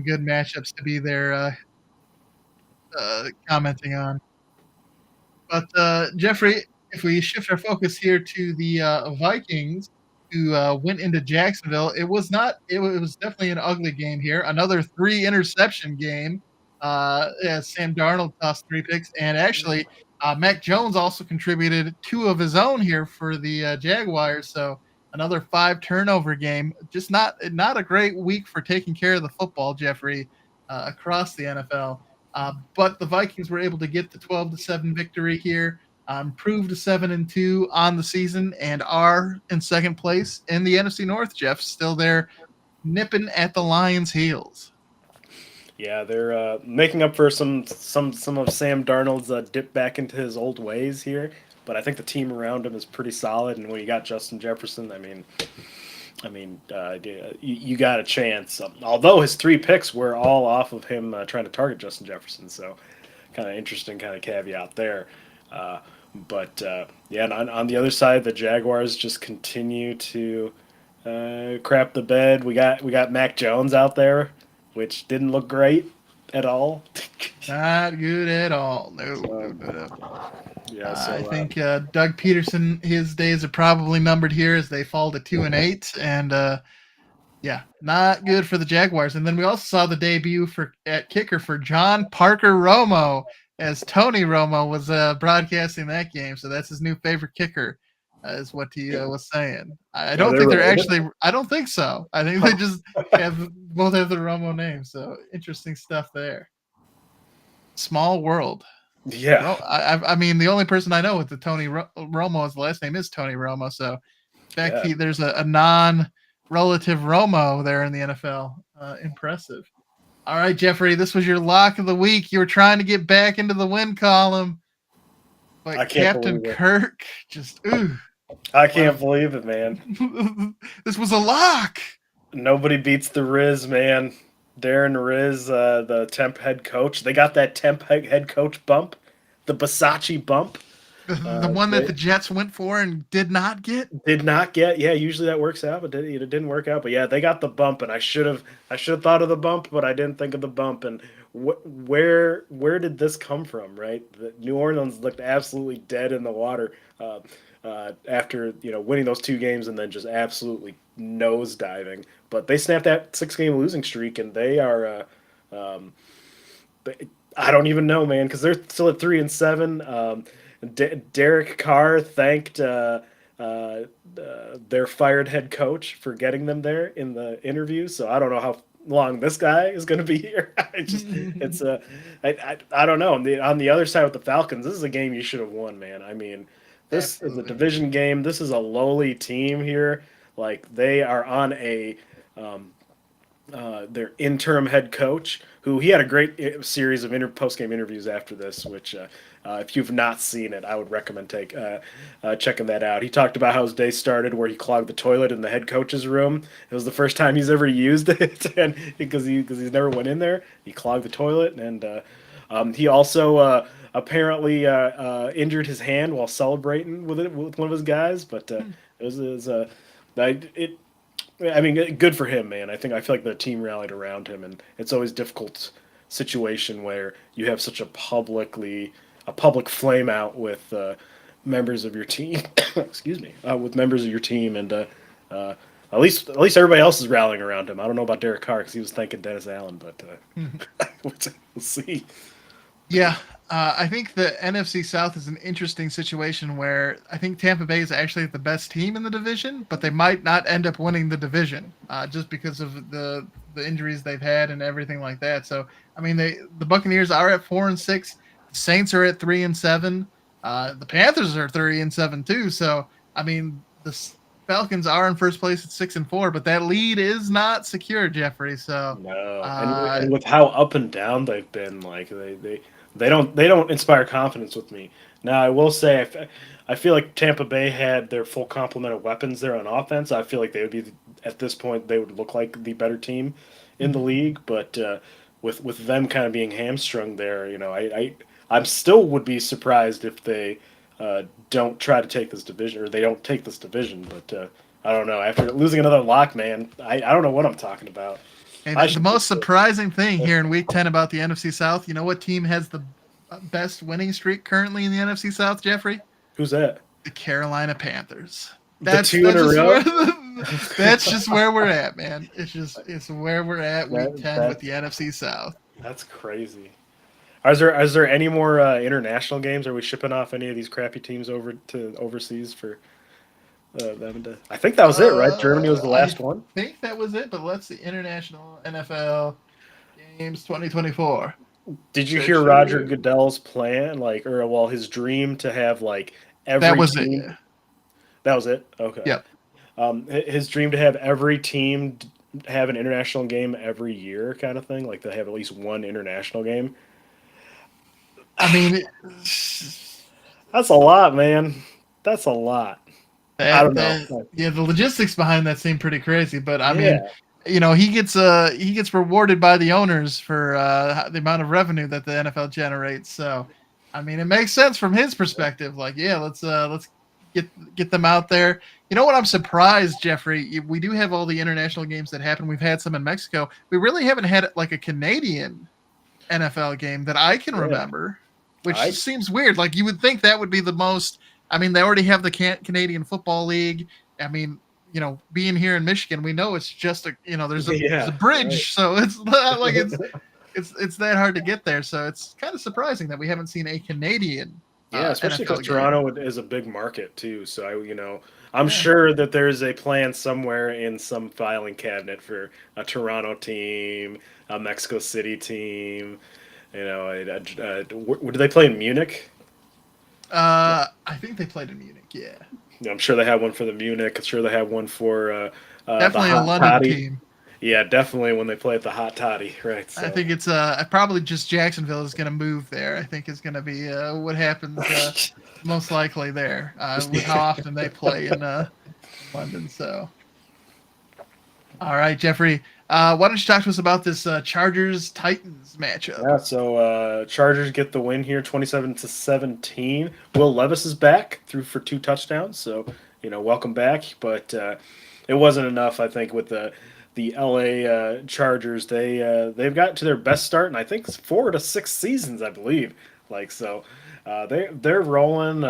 good matchups to be there commenting on. But Jeffrey, if we shift our focus here to the Vikings, who went into Jacksonville, it was not. It was definitely an ugly game here. Another 3 interception game. As Sam Darnold tossed 3 picks, and actually, Mac Jones also contributed 2 of his own here for the Jaguars. So another 5 turnover game. Just not a great week for taking care of the football, Jeffrey, across the NFL. But the Vikings were able to get the 12-7 victory here, improved to 7-2 on the season, and are in second place in the NFC North. Jeff, still there, nipping at the Lions' heels. Yeah, they're making up for some of Sam Darnold's dip back into his old ways here. But I think the team around him is pretty solid, and when you got Justin Jefferson, you got a chance. Although his 3 picks were all off of him trying to target Justin Jefferson, so kind of interesting kind of caveat there. But yeah, and on the other side, the Jaguars just continue to crap the bed. We got Mac Jones out there, which didn't look great at all. Not good at all. No, no, So, no, no. yeah, I so think Doug Peterson, his days are probably numbered here as they fall to 2-8, and yeah, not good for the Jaguars. And then we also saw the debut at kicker for John Parker Romo, as Tony Romo was broadcasting that game. So that's his new favorite kicker, is what he was saying. I are don't they think they're related? actually. I don't think so. I think they just both have the Romo name. So interesting stuff there. Small world. Yeah, I mean, the only person I know with the Tony Romo as the last name is Tony Romo. So, in fact, yeah. there's a non-relative Romo there in the NFL. Impressive. All right, Jeffrey, this was your lock of the week. You were trying to get back into the win column, I but can't Captain believe it. Kirk just I what can't believe it, man. this was a lock. Nobody beats the Riz, man. Darren Riz, the temp head coach. They got that temp head coach bump, the Basachi bump. The one that They the Jets went for and did not get. did not get. Yeah, usually that works out, but it didn't work out. But yeah, they got the bump, and I should have thought of the bump, but I didn't think of the bump. And where did this come from? Right, New Orleans looked absolutely dead in the water after winning those two games and then just absolutely nosediving. But they snapped that 6-game losing streak, and they are. I don't even know, man, because they're still at 3-7. Derek Carr thanked their fired head coach for getting them there in the interview. So I don't know how long this guy is going to be here. I don't know. On the other side with the Falcons, this is a game you should have won, man. I mean, this is a Absolutely. division game. This is a lowly team here. Like they are on their interim head coach, who he had a great series of post-game interviews after this, which if you've not seen it, I would recommend checking that out. He talked about how his day started where he clogged the toilet in the head coach's room. It was the first time he's ever used it, and because he's never went in there, he clogged the toilet, and he also apparently injured his hand while celebrating with one of his guys, but it I mean, good for him, man. I feel like the team rallied around him, and it's always a difficult situation where you have such a public flame out with members of your team. Excuse me, with members of your team, and at least everybody else is rallying around him. I don't know about Derek Carr because he was thanking Dennis Allen, but we'll see. Yeah, I think the NFC South is an interesting situation where I think Tampa Bay is actually the best team in the division, but they might not end up winning the division just because of the injuries they've had and everything like that. So, I mean, the Buccaneers are at 4-6, the Saints are at 3-7, the Panthers are 3-7 too. So, I mean, the Falcons are in first place at 6-4, but that lead is not secure, Jeffrey. So, No, uh, and with how up and down they've been, like they don't inspire confidence with me. Now I will say I feel like Tampa Bay had their full complement of weapons there on offense. I feel like they would be at this point they would look like the better team in the league, but with them kind of being hamstrung there, I'm still would be surprised if they don't try to take this division or they don't take this division, but. I don't know. After losing another lock, man, I don't know what I'm talking about. And I the should most just surprising thing here in Week 10 about the NFC South, you know what team has the best winning streak currently in the NFC South, Jeffrey? who's that? The Carolina Panthers. The That's two in that's a just row. where that's just where we're at, man. It's where we're at Week That 10 with that the NFC South. that's crazy. Is there any more international games? Are we shipping off any of these crappy teams over to overseas for them to? I think that was it, right? Germany was the I last one. think that was it, but let's see. International NFL games 2024. Did you hear Search Roger through. Goodell's plan, his dream to have like That every was it. team? Yeah. That was it. Okay. Yep. His dream to have every team have an international game every year, kind of thing. Like they have at least one international game. I mean, That's a lot, man. That's a lot. I don't know. yeah, the logistics behind that seem pretty crazy, but I mean, Yeah, he gets rewarded by the owners for the amount of revenue that the NFL generates. So, I mean, it makes sense from his perspective. Like, yeah, let's get them out there, You know what? I'm surprised, Jeffrey. We do have all the international games that happen. We've had some in Mexico. We really haven't had like a Canadian NFL game that I can Yeah, remember, which I seems weird. Like you would think that would be the most. I mean, they already have the Canadian Football League. I mean, being here in Michigan, we know it's just there's a yeah, right. bridge, so it's not like it's that hard to get there. So it's kind of surprising that we haven't seen a Canadian Yeah, especially because NFL game. Toronto is a big market too. So I'm Yeah. sure that there's a plan somewhere in some filing cabinet for a Toronto team, a Mexico City team. Where do they play in Munich? I think they played in Munich. Yeah, I'm sure they have one for the Munich. I'm sure they have one for the definitely a Hot London Toddy. team. Yeah, definitely when they play at the Hot Toddy, right? I So think it's probably just Jacksonville is going to move there. I think is going to be what happens most likely there with how often they play in London. So, all right, Jeffrey, why don't you talk to us about this Chargers Titans matchup? yeah, so Chargers get the win here, 27-17. Will Levis is back, threw for 2 touchdowns, so welcome back. But it wasn't enough, I think, with the LA Chargers. They've got to their best start, and I think it's 4 to 6 seasons, I believe. Like so, they're rolling.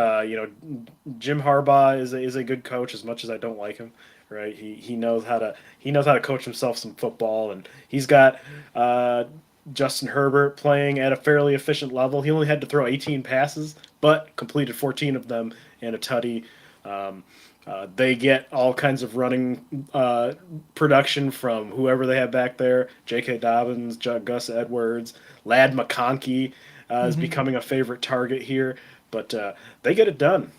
Jim Harbaugh is a good coach, as much as I don't like him. Right, he knows how to coach himself some football, and he's got Justin Herbert playing at a fairly efficient level. He only had to throw 18 passes, but completed 14 of them and a tutty. Um, they get all kinds of running production from whoever they have back there. J.K. Dobbins, Gus Edwards, Lad McConkey is Hmm. becoming a favorite target here, but they get it done.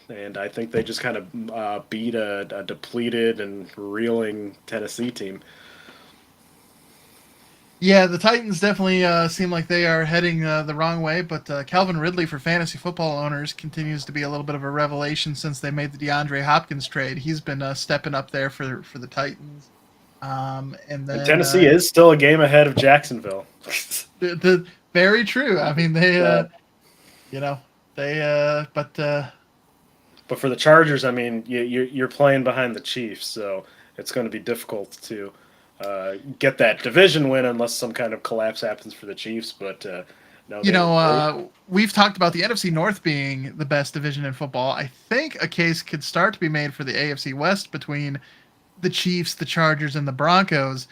And I think they just kind of beat a depleted and reeling Tennessee team. Yeah, the Titans definitely seem like they are heading the wrong way, but Calvin Ridley for fantasy football owners continues to be a little bit of a revelation since they made the DeAndre Hopkins trade. He's been stepping up there for the Titans. And And then Tennessee is still a game ahead of Jacksonville. the very true. I mean, they Yeah. you know they but But for the Chargers, I mean, you're playing behind the Chiefs, so it's going to be difficult to get that division win unless some kind of collapse happens for the Chiefs. But no, we've talked about the NFC North being the best division in football. I think a case could start to be made for the AFC West between the Chiefs, the Chargers, and the Broncos.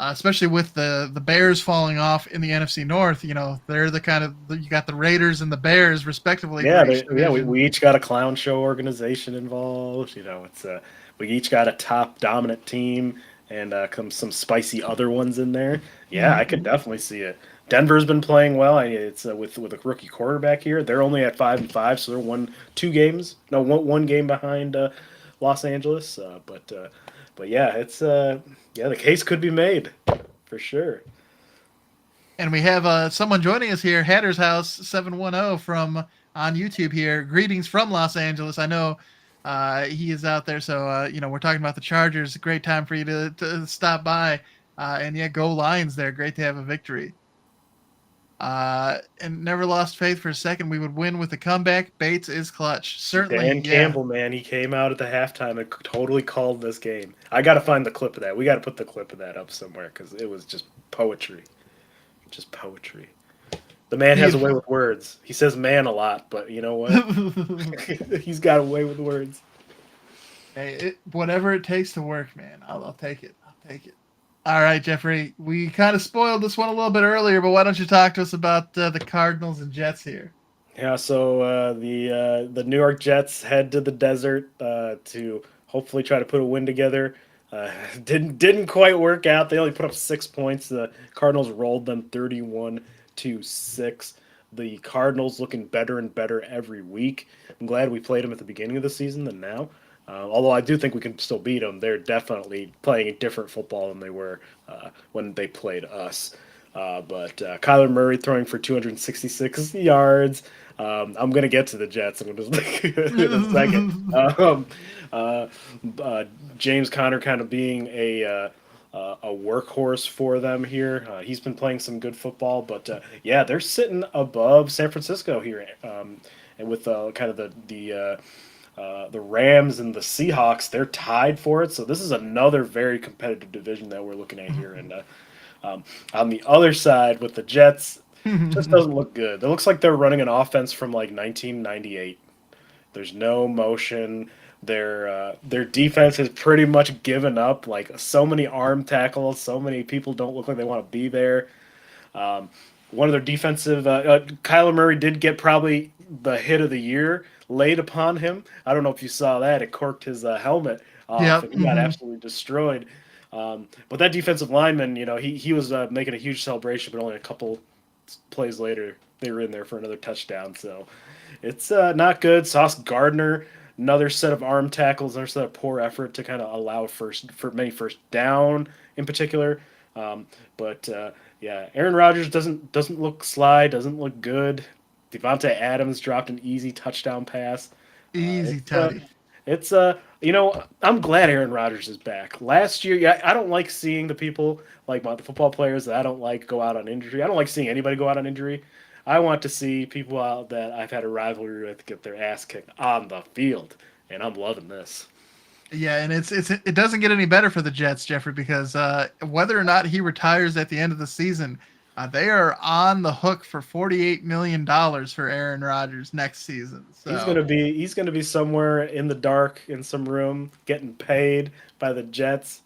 Especially with the Bears falling off in the NFC North, they're the kind of you got the Raiders and the Bears respectively yeah, for each division. we each got a clown show organization involved. It's we each got a top dominant team and some spicy other ones in there. Yeah, I could Mhm. definitely see it. Denver's been playing well. It's with a rookie quarterback here. They're only at 5-5, so they're 2 games. No, one game behind Los Angeles. But yeah, the case could be made for sure. And we have someone joining us here, Hatter's House 710 from on YouTube here. Greetings from Los Angeles. I know he is out there, so we're talking about the Chargers. Great time for you to stop by. And yeah, go Lions there. Great to have a victory. And never lost faith for a second. We would win with a comeback. Bates is clutch. Certainly, Dan yeah. Campbell, man, he came out at the halftime and totally called this game. I got to find the clip of that. We got to put the clip of that up somewhere because it was just poetry. Just poetry. The man has a way Beautiful. with words. He says man a lot, but you know what? He's got a way with words. Hey, whatever it takes to work, man. I'll take it. I'll take it. All right, Jeffrey. We kind of spoiled this one a little bit earlier, but why don't you talk to us about the Cardinals and Jets here? Yeah, so the New York Jets head to the desert to hopefully try to put a win together. Didn't quite work out. They only put up 6 points. The Cardinals rolled them 31-6. The Cardinals looking better and better every week. I'm glad we played them at the beginning of the season than now. Although I do think we can still beat them. They're definitely playing a different football than they were when they played us. But Kyler Murray throwing for 266 yards. I'm going to get to the Jets in a second. Uh, James Conner kind of being a workhorse for them here. He's been playing some good football, but yeah, they're sitting above San Francisco here, and with kind of The Rams and the Seahawks, they're tied for it. So this is another very competitive division that we're looking at here. And on the other side with the Jets, just doesn't look good. It looks like they're running an offense from like 1998. There's no motion. Their defense has pretty much given up. Like so many arm tackles, so many people don't look like they want to be there. One of their defensive, Kyler Murray did get probably the hit of the year laid upon him. I don't know if you saw that. It corked his helmet off, Yep. and he got absolutely destroyed. But that defensive lineman, he was making a huge celebration, but only a couple plays later, they were in there for another touchdown. So it's not good. Sauce Gardner, another set of arm tackles, another set of poor effort to kind of allow for many first down in particular. But yeah, Aaron Rodgers doesn't look sly, doesn't look good. Devontae Adams dropped an easy touchdown pass. Easy, Teddy. It's I'm glad Aaron Rodgers is back. Last year, yeah, I don't like seeing the people like the football players that I don't like go out on injury. I don't like seeing anybody go out on injury. I want to see people out that I've had a rivalry with get their ass kicked on the field, and I'm loving this. Yeah, and it doesn't get any better for the Jets, Jeffrey, because whether or not he retires at the end of the season, they are on the hook for $48 million for Aaron Rodgers next season. So He's gonna be somewhere in the dark in some room getting paid by the Jets.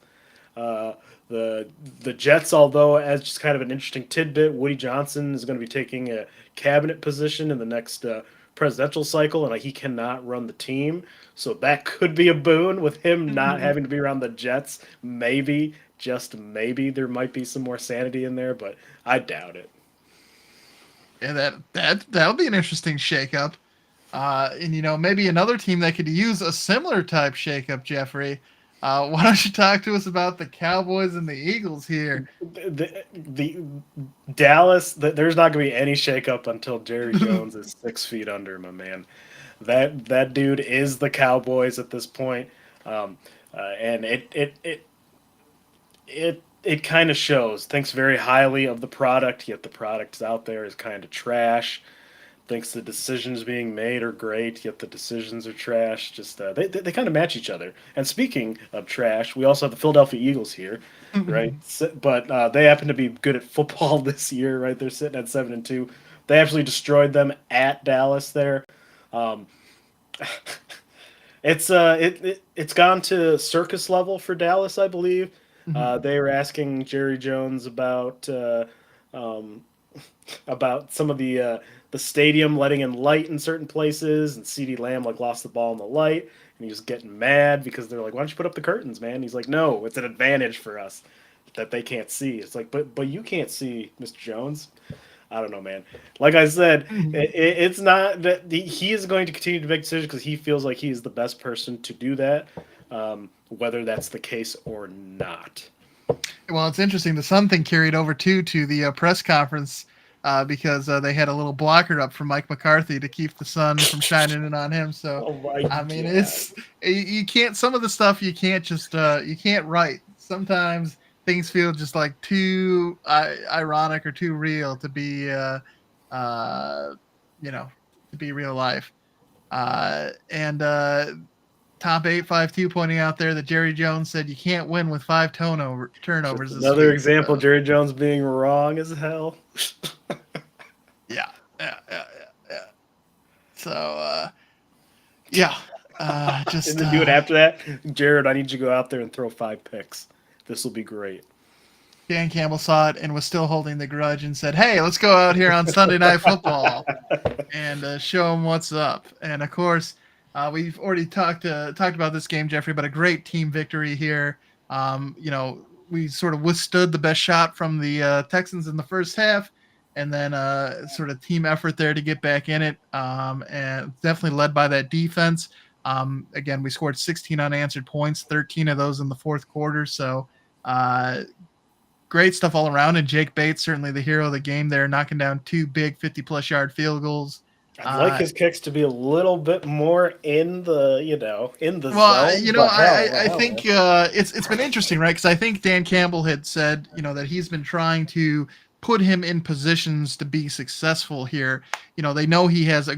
The Jets, although as just kind of an interesting tidbit, Woody Johnson is going to be taking a cabinet position in the next presidential cycle, and he cannot run the team. So that could be a boon with him not having to be around the Jets. Maybe, just maybe, there might be some more sanity in there, but I doubt it. Yeah, that'll be an interesting shakeup. And maybe another team that could use a similar type shakeup, Jeffrey. Why don't you talk to us about the Cowboys and the Eagles here? The Dallas, there's not going to be any shakeup until Jerry Jones is 6 feet under, my man. That dude is the Cowboys at this point, and it kind of shows. Thinks very highly of the product, yet the product out there is kind of trash. Thinks the decisions being made are great, yet the decisions are trash. Just they kind of match each other. And speaking of trash, we also have the Philadelphia Eagles here, right? But they happen to be good at football this year, right? They're sitting at 7-2. They actually destroyed them at Dallas there. It's gone to circus level for Dallas, I believe. They were asking Jerry Jones about some of the stadium letting in light in certain places, and CeeDee Lamb lost the ball in the light, and he was getting mad because they're like, "Why don't you put up the curtains, man?" He's like, "No, it's an advantage for us that they can't see." It's like, but you can't see, Mr. Jones. I don't know, man. Like I said, it's not that he is going to continue to make decisions because he feels like he is the best person to do that, whether that's the case or not. Well, it's interesting. The Sun thing carried over to the press conference because they had a little blocker up for Mike McCarthy to keep the sun from shining in on him. So, it's you can't. Some of the stuff you can't just you can't write. Sometimes things feel just like too ironic or too real to be to be real life. And Top852 pointing out there that Jerry Jones said you can't win with 5 turnovers. Just another example, Jerry Jones being wrong as hell. Yeah. So, just and then do it after that. Jared, I need you to go out there and throw 5 picks. This will be great. Dan Campbell saw it and was still holding the grudge and said, "Hey, let's go out here on Sunday Night Football and show them what's up." And of course, we've already talked about this game, Jeffrey, but a great team victory here. We sort of withstood the best shot from the Texans in the first half, and then sort of team effort there to get back in it, and definitely led by that defense. Again, we scored 16 unanswered points, 13 of those in the fourth quarter. So great stuff all around. And Jake Bates, certainly the hero of the game there, knocking down 2 big 50-plus yard field goals. I'd like his kicks to be a little bit more in the zone. I think it's been interesting, right? Because I think Dan Campbell had said, that he's been trying to put him in positions to be successful here. They know he has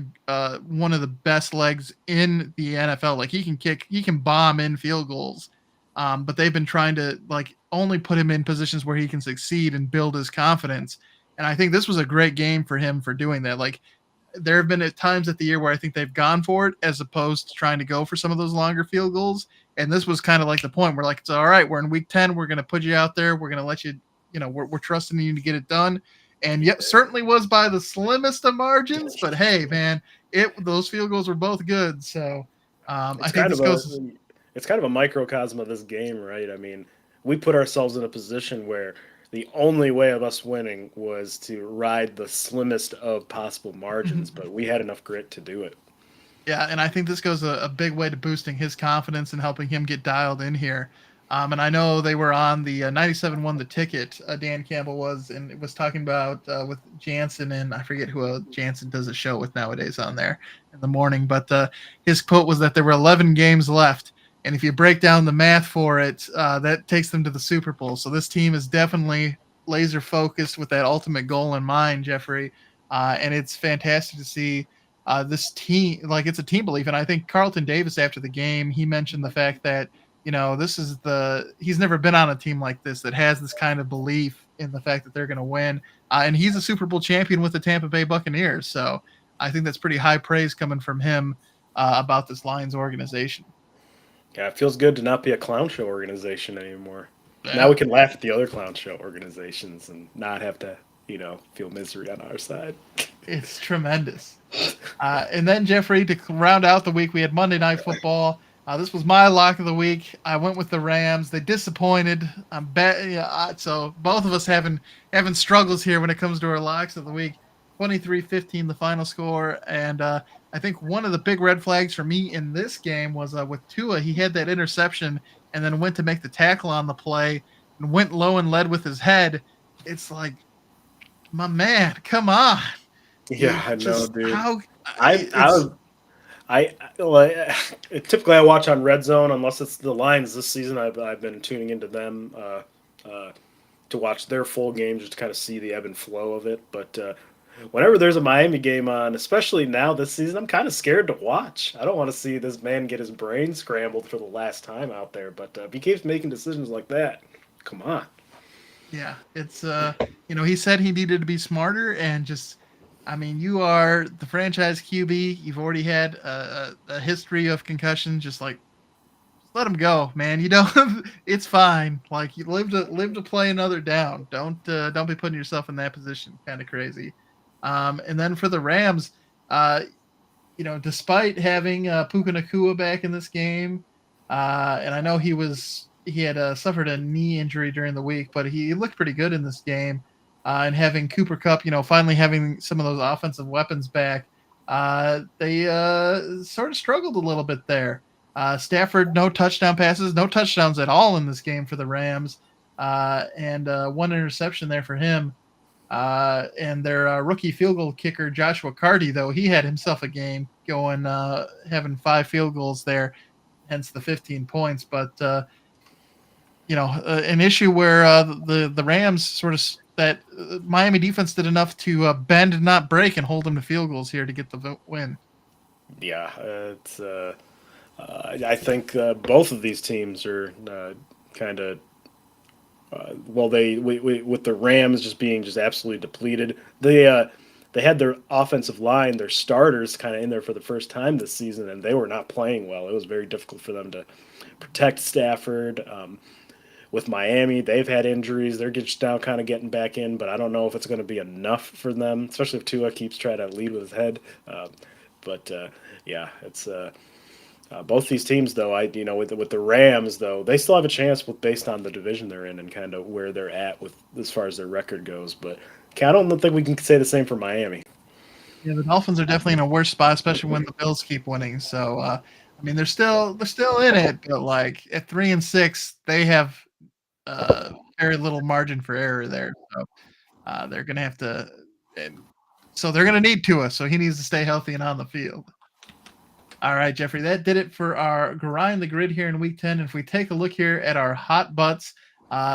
one of the best legs in the NFL. Like he can bomb in field goals. But they've been trying to like only put him in positions where he can succeed and build his confidence. And I think this was a great game for him for doing that. Like there have been at times at the year where I think they've gone for it as opposed to trying to go for some of those longer field goals. And this was kind of like the point where like, it's all right. We're in week 10. We're going to put you out there. We're going to let you, we're trusting you to get it done. And yet certainly was by the slimmest of margins, but hey, man, those field goals were both good. So I think this goes. It's kind of a microcosm of this game, right? I mean, we put ourselves in a position where the only way of us winning was to ride the slimmest of possible margins, but we had enough grit to do it. Yeah, and I think this goes a big way to boosting his confidence and helping him get dialed in here. And I know they were on the 97 won the ticket. Dan Campbell was, and it was talking about with Jansen, and I forget who Jansen does a show with nowadays on there in the morning. But his quote was that there were 11 games left. And if you break down the math for it, that takes them to the Super Bowl. So this team is definitely laser focused with that ultimate goal in mind, Jeffrey. And it's fantastic to see this team, like it's a team belief. And I think Carlton Davis, after the game, he mentioned the fact that, he's never been on a team like this that has this kind of belief in the fact that they're going to win. And he's a Super Bowl champion with the Tampa Bay Buccaneers. So I think that's pretty high praise coming from him about this Lions organization. Yeah, it feels good to not be a clown show organization anymore. Yeah. Now we can laugh at the other clown show organizations and not have to, feel misery on our side. It's tremendous. And then, Jeffrey, to round out the week, we had Monday Night Football. This was my lock of the week. I went with the Rams. They disappointed. So both of us having struggles here when it comes to our locks of the week. 23-15 the final score. And I think one of the big red flags for me in this game was with Tua. He had that interception and then went to make the tackle on the play and went low and led with his head. It's like, my man, come on. Yeah, I know, dude. Typically I watch on Red Zone unless it's the Lions this season. I've been tuning into them to watch their full game just to kind of see the ebb and flow of it. But whenever there's a Miami game on, especially now this season, I'm kind of scared to watch. I don't want to see this man get his brain scrambled for the last time out there. But if he keeps making decisions like that, come on. Yeah, it's he said he needed to be smarter and just. I mean, you are the franchise QB. You've already had a history of concussion. Just let him go, man. It's fine. Like you live to play another down. Don't be putting yourself in that position. Kind of crazy. And then for the Rams, despite having Puka Nacua back in this game, and I know he had suffered a knee injury during the week, but he looked pretty good in this game. And having Cooper Kupp, finally having some of those offensive weapons back, they sort of struggled a little bit there. Stafford, no touchdown passes, no touchdowns at all in this game for the Rams, and one interception there for him. And their rookie field goal kicker, Joshua Carty, though, he had himself a game going, having 5 field goals there, hence the 15 points. But, an issue where the Rams sort of that Miami defense did enough to bend and not break and hold them to field goals here to get the win. Yeah, it's. I think both of these teams are kind of. With the Rams just being just absolutely depleted. They had their offensive line, their starters, kind of in there for the first time this season, and they were not playing well. It was very difficult for them to protect Stafford. With Miami, they've had injuries. They're just now kind of getting back in, but I don't know if it's going to be enough for them, especially if Tua keeps trying to lead with his head. It's both these teams, though. With the Rams, though, they still have a chance based on the division they're in and kind of where they're at with as far as their record goes. But I don't think we can say the same for Miami. Yeah, the Dolphins are definitely in a worse spot, especially when the Bills keep winning. So, they're still in it, but like at 3-6, they have very little margin for error there. So they're going to have to. So they're going to need Tua. So he needs to stay healthy and on the field. All right, Jeffrey, that did it for our grind the grid here in week 10. If we take a look here at our hot butts,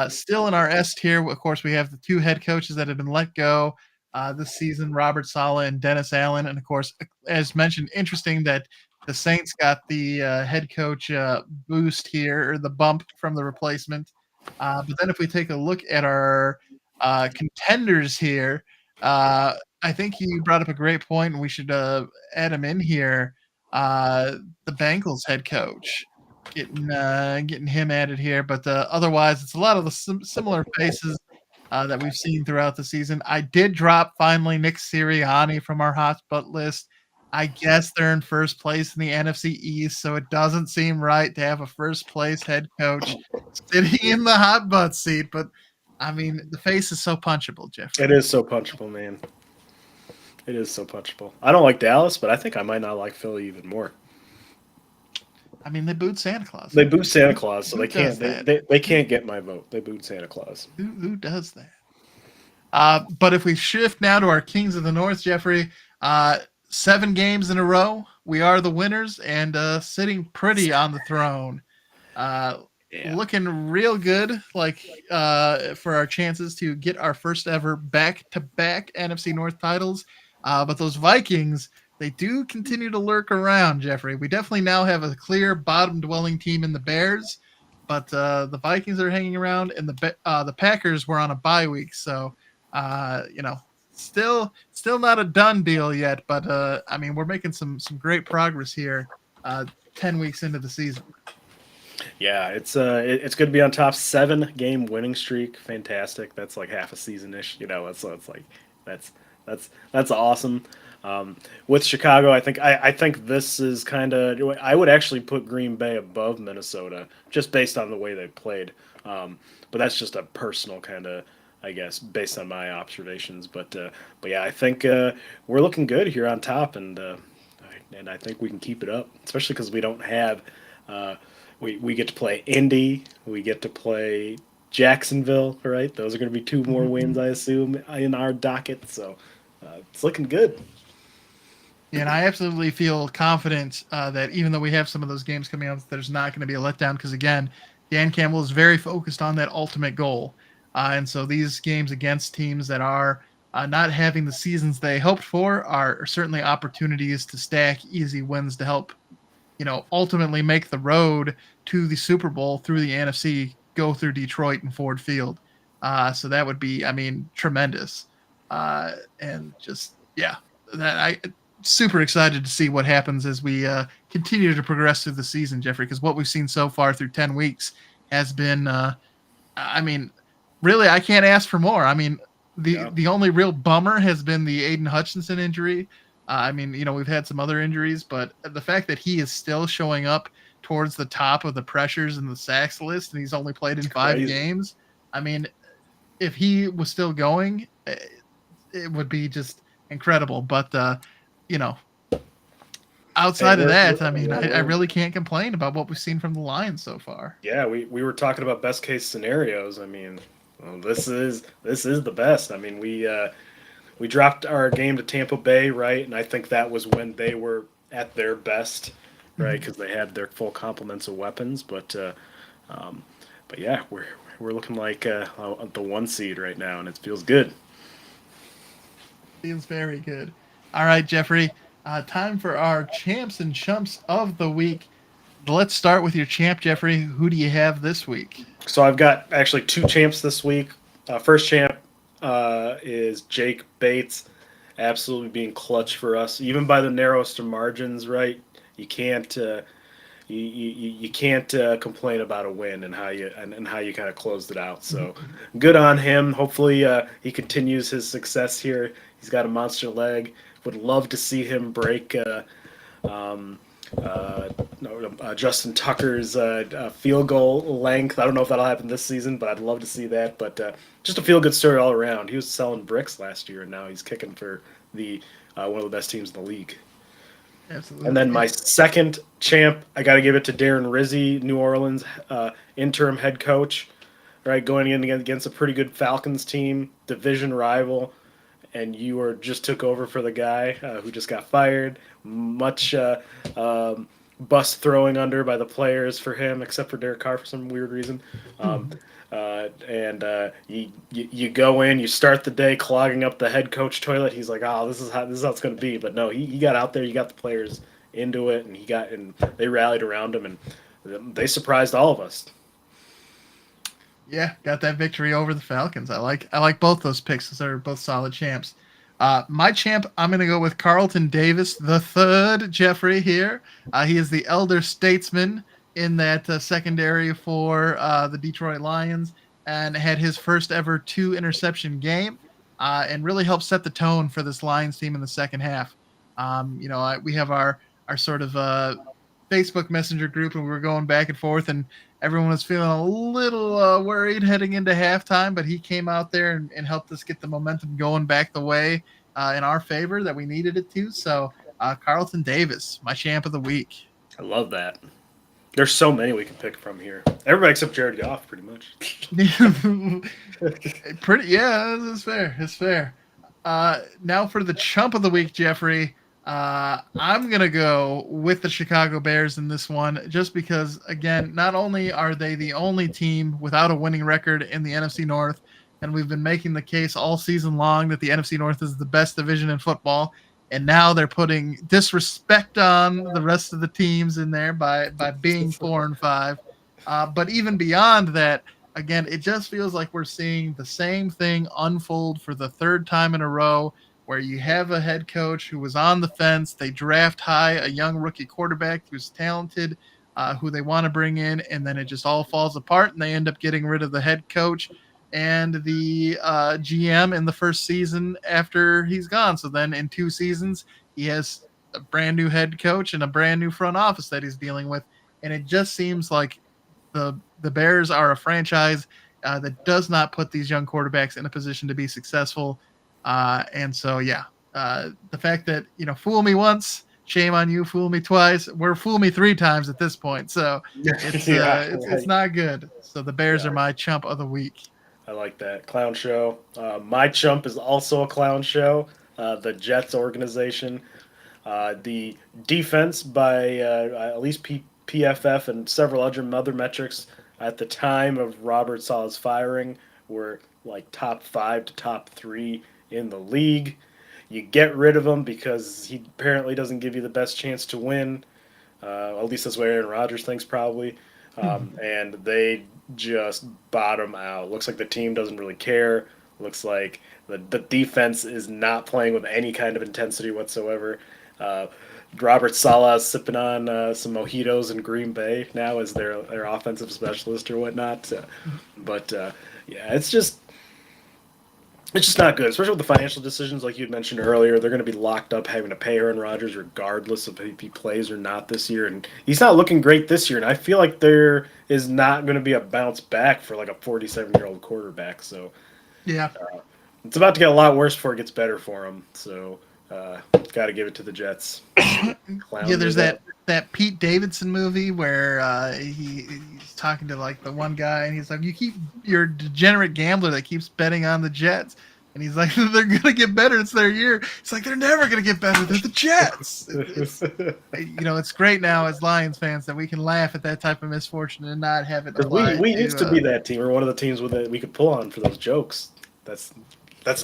Still in our S tier, of course, we have the two head coaches that have been let go this season, Robert Saleh and Dennis Allen. And of course, as mentioned, interesting that the Saints got the head coach boost here, or the bump from the replacement. But then if we take a look at our contenders here, I think you brought up a great point, and we should add him in here. The Bengals head coach, getting him added here, but otherwise, it's a lot of the similar faces that we've seen throughout the season. I did drop finally Nick Sirianni from our hotspot list. I guess they're in first place in the NFC East, so it doesn't seem right to have a first place head coach sitting in the hot butt seat. But I mean, the face is so punchable, Jeffrey. It is so punchable, man. It is so punchable. I don't like Dallas, but I think I might not like Philly even more. I mean, they booed Santa Claus. They booed Santa Claus, so Who they can't. does that? They can't get my vote. They booed Santa Claus. Who does that? But if we shift now to our Kings of the North, Jeffrey, 7 games in a row, we are the winners and sitting pretty on the throne. Looking real good, like for our chances to get our first ever back-to-back NFC North titles. But those Vikings, they do continue to lurk around, Jeffrey. We definitely now have a clear bottom-dwelling team in the Bears, but the Vikings are hanging around, and the Packers were on a bye week, so still not a done deal yet. But I mean, we're making some great progress here, 10 weeks into the season. Yeah, it's good to be on top. 7-game winning streak, fantastic. That's like half a season-ish. It's like that's awesome. With Chicago, I think this is kind of. I would actually put Green Bay above Minnesota just based on the way they played. But that's just a personal kind of, I guess, based on my observations. But yeah, I think we're looking good here on top, and I think we can keep it up, especially because we don't have. We get to play Indy, we get to play Jacksonville, right? Those are going to be 2 more wins, I assume, in our docket. So it's looking good. Yeah, and I absolutely feel confident that even though we have some of those games coming up, there's not going to be a letdown because, again, Dan Campbell is very focused on that ultimate goal. And so these games against teams that are not having the seasons they hoped for are certainly opportunities to stack easy wins to help, ultimately make the road to the Super Bowl through the NFC go through Detroit and Ford Field. So that would be, I mean, tremendous. And just, yeah, super excited to see what happens as we continue to progress through the season, Jeffrey, because what we've seen so far through 10 weeks has been, I mean, really, I can't ask for more. I mean, the only real bummer has been the Aiden Hutchinson injury. I mean, we've had some other injuries, but the fact that he is still showing up towards the top of the pressures and the sacks list, and he's only played in 5 games. I mean, if he was still going, it would be just incredible. But, outside of that, I mean, I really can't complain about what we've seen from the Lions so far. Yeah, we were talking about best case scenarios. I mean, this is the best. I mean, we dropped our game to Tampa Bay, right? And I think that was when they were at their best, right? Because they had their full complements of weapons. But yeah, we're looking like the 1 seed right now, and it feels good. Feels very good. All right, Jeffrey. Time for our champs and chumps of the week. Let's start with your champ, Jeffrey. Who do you have this week? So I've got actually 2 champs this week. First champ is Jake Bates, absolutely being clutch for us, even by the narrowest of margins. Right, you can't you can't complain about a win and how you kind of closed it out. So good on him. Hopefully he continues his success here. He's got a monster leg. Would love to see him break Justin Tucker's field goal length. I don't know if that'll happen this season, but I'd love to see that. But just a feel-good story all around. He was selling bricks last year, and now he's kicking for the one of the best teams in the league. Absolutely. And then my second champ, I got to give it to Darren Rizzi, New Orleans interim head coach, right, going in against a pretty good Falcons team, division rival, and you just took over for the guy who just got fired. Much bus throwing under by the players for him, except for Derek Carr for some weird reason. You go in, you start the day clogging up the head coach toilet. He's like, "Oh, this is how it's going to be." But no, he got out there, he got the players into it, and they rallied around him, and they surprised all of us. Yeah, got that victory over the Falcons. I like both those picks. They're both solid champs. My champ, I'm going to go with Carlton Davis the third. Jeffrey here. He is the elder statesman in that secondary for the Detroit Lions, and had his first ever 2 interception game, and really helped set the tone for this Lions team in the second half. We have our sort of Facebook Messenger group, and we were going back and forth, and everyone was feeling a little worried heading into halftime, but he came out there and helped us get the momentum going back the way in our favor that we needed it to. So, Carlton Davis, my champ of the week. I love that. There's so many we can pick from here. Everybody except Jared Goff, pretty much. Yeah, it's fair. It's fair. Now for the chump of the week, Jeffrey. I'm gonna go with the Chicago Bears in this one, just because, again, not only are they the only team without a winning record in the NFC North, and we've been making the case all season long that the NFC North is the best division in football, and now they're putting disrespect on the rest of the teams in there by being 4-5. But even beyond that, again, it just feels like we're seeing the same thing unfold for the third time in a row, where you have a head coach who was on the fence. They draft high a young rookie quarterback who's talented, who they want to bring in, and then it just all falls apart, and they end up getting rid of the head coach and the GM in the first season after he's gone. So then in 2 seasons, he has a brand new head coach and a brand new front office that he's dealing with, and it just seems like the Bears are a franchise that does not put these young quarterbacks in a position to be successful. And so, yeah, the fact that, fool me once, shame on you, fool me twice. We're fool me 3 times at this point. So it's not good. So the Bears are my chump of the week. I like that. Clown show. My chump is also a clown show. The Jets organization. The defense by at least PFF and several other metrics at the time of Robert Sala's firing were like top 5 to top 3 in the league. You get rid of him because he apparently doesn't give you the best chance to win. At least that's what Aaron Rodgers thinks, probably. And they just bottom out. Looks like the team doesn't really care. Looks like the defense is not playing with any kind of intensity whatsoever. Robert Saleh is sipping on some mojitos in Green Bay now as their offensive specialist or whatnot. Yeah, it's just not good, especially with the financial decisions like you had mentioned earlier. They're going to be locked up having to pay Aaron Rodgers regardless of if he plays or not this year. And he's not looking great this year. And I feel like there is not going to be a bounce back for like a 47-year-old quarterback. So Yeah. It's about to get a lot worse before it gets better for him. So got to give it to the Jets. Yeah, there's that Pete Davidson movie where he's talking to like the one guy, and he's like, you're a degenerate gambler that keeps betting on the Jets. And he's like, they're going to get better. It's their year. It's like, they're never going to get better. They're the Jets. It's great now as Lions fans that we can laugh at that type of misfortune and not have it apply. We used to be that team. We're one of the teams that we could pull on for those jokes. That's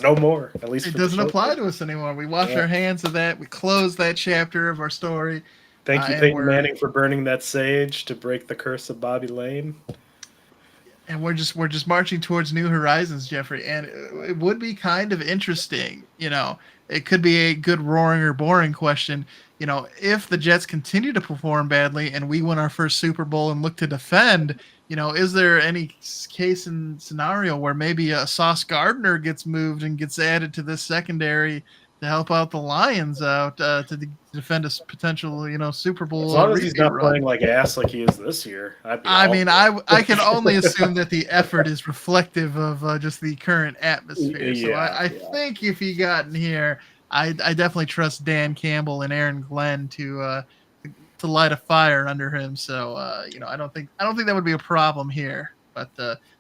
no more. At least it doesn't apply to us anymore. We wash our hands of that. We close that chapter of our story. Thank you, Peyton Manning, for burning that sage to break the curse of Bobby Lane. And we're just marching towards new horizons, Jeffrey. And it would be kind of interesting. It could be a good roaring or boring question. If the Jets continue to perform badly and we win our first Super Bowl and look to defend, is there any case and scenario where maybe a Sauce Gardner gets moved and gets added to this secondary to help out the Lions out to defend a potential, Super Bowl? As long as he's not playing like ass like he is this year. I can only assume that the effort is reflective of just the current atmosphere. So I think if he got in here, I definitely trust Dan Campbell and Aaron Glenn to light a fire under him. So I don't think that would be a problem here, but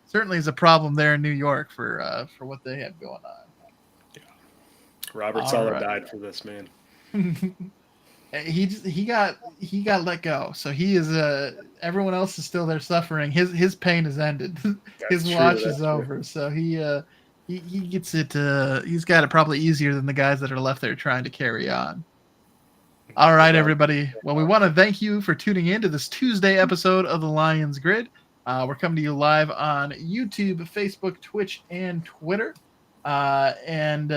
certainly is a problem there in New York for what they have going on. Robert Saleh died for this, man. He got let go. So he is everyone else is still there suffering. His pain is ended. His That's true. watch is That's true. over. So he gets it. He's got it probably easier than the guys that are left there trying to carry on. All right, everybody. Well, we want to thank you for tuning in to this Tuesday episode of the Lions Grid. We're coming to you live on YouTube, Facebook, Twitch, and Twitter. And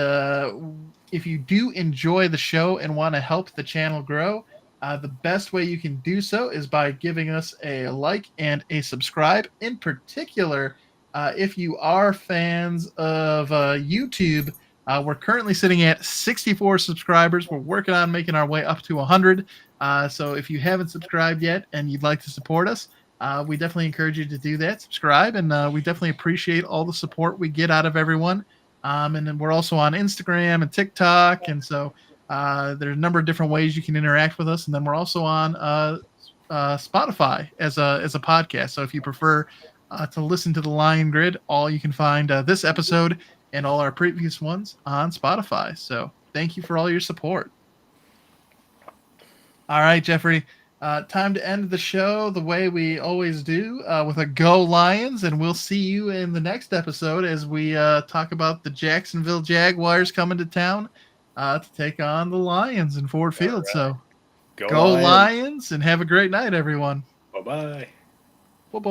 if you do enjoy the show and want to help the channel grow, the best way you can do so is by giving us a like and a subscribe. In particular, if you are fans of YouTube, we're currently sitting at 64 subscribers. We're working on making our way up to 100. So if you haven't subscribed yet and you'd like to support us, we definitely encourage you to do that. Subscribe, and we definitely appreciate all the support we get out of everyone. And then we're also on Instagram and TikTok, and so there's a number of different ways you can interact with us. And then we're also on Spotify as a podcast. So if you prefer to listen to the Lion Grid, you can find this episode and all our previous ones on Spotify. So thank you for all your support. All right, Jeffrey. Time to end the show the way we always do, with a Go Lions, and we'll see you in the next episode as we talk about the Jacksonville Jaguars coming to town to take on the Lions in Ford Field. Right. So go Lions, and have a great night, everyone. Bye-bye. Bye-bye.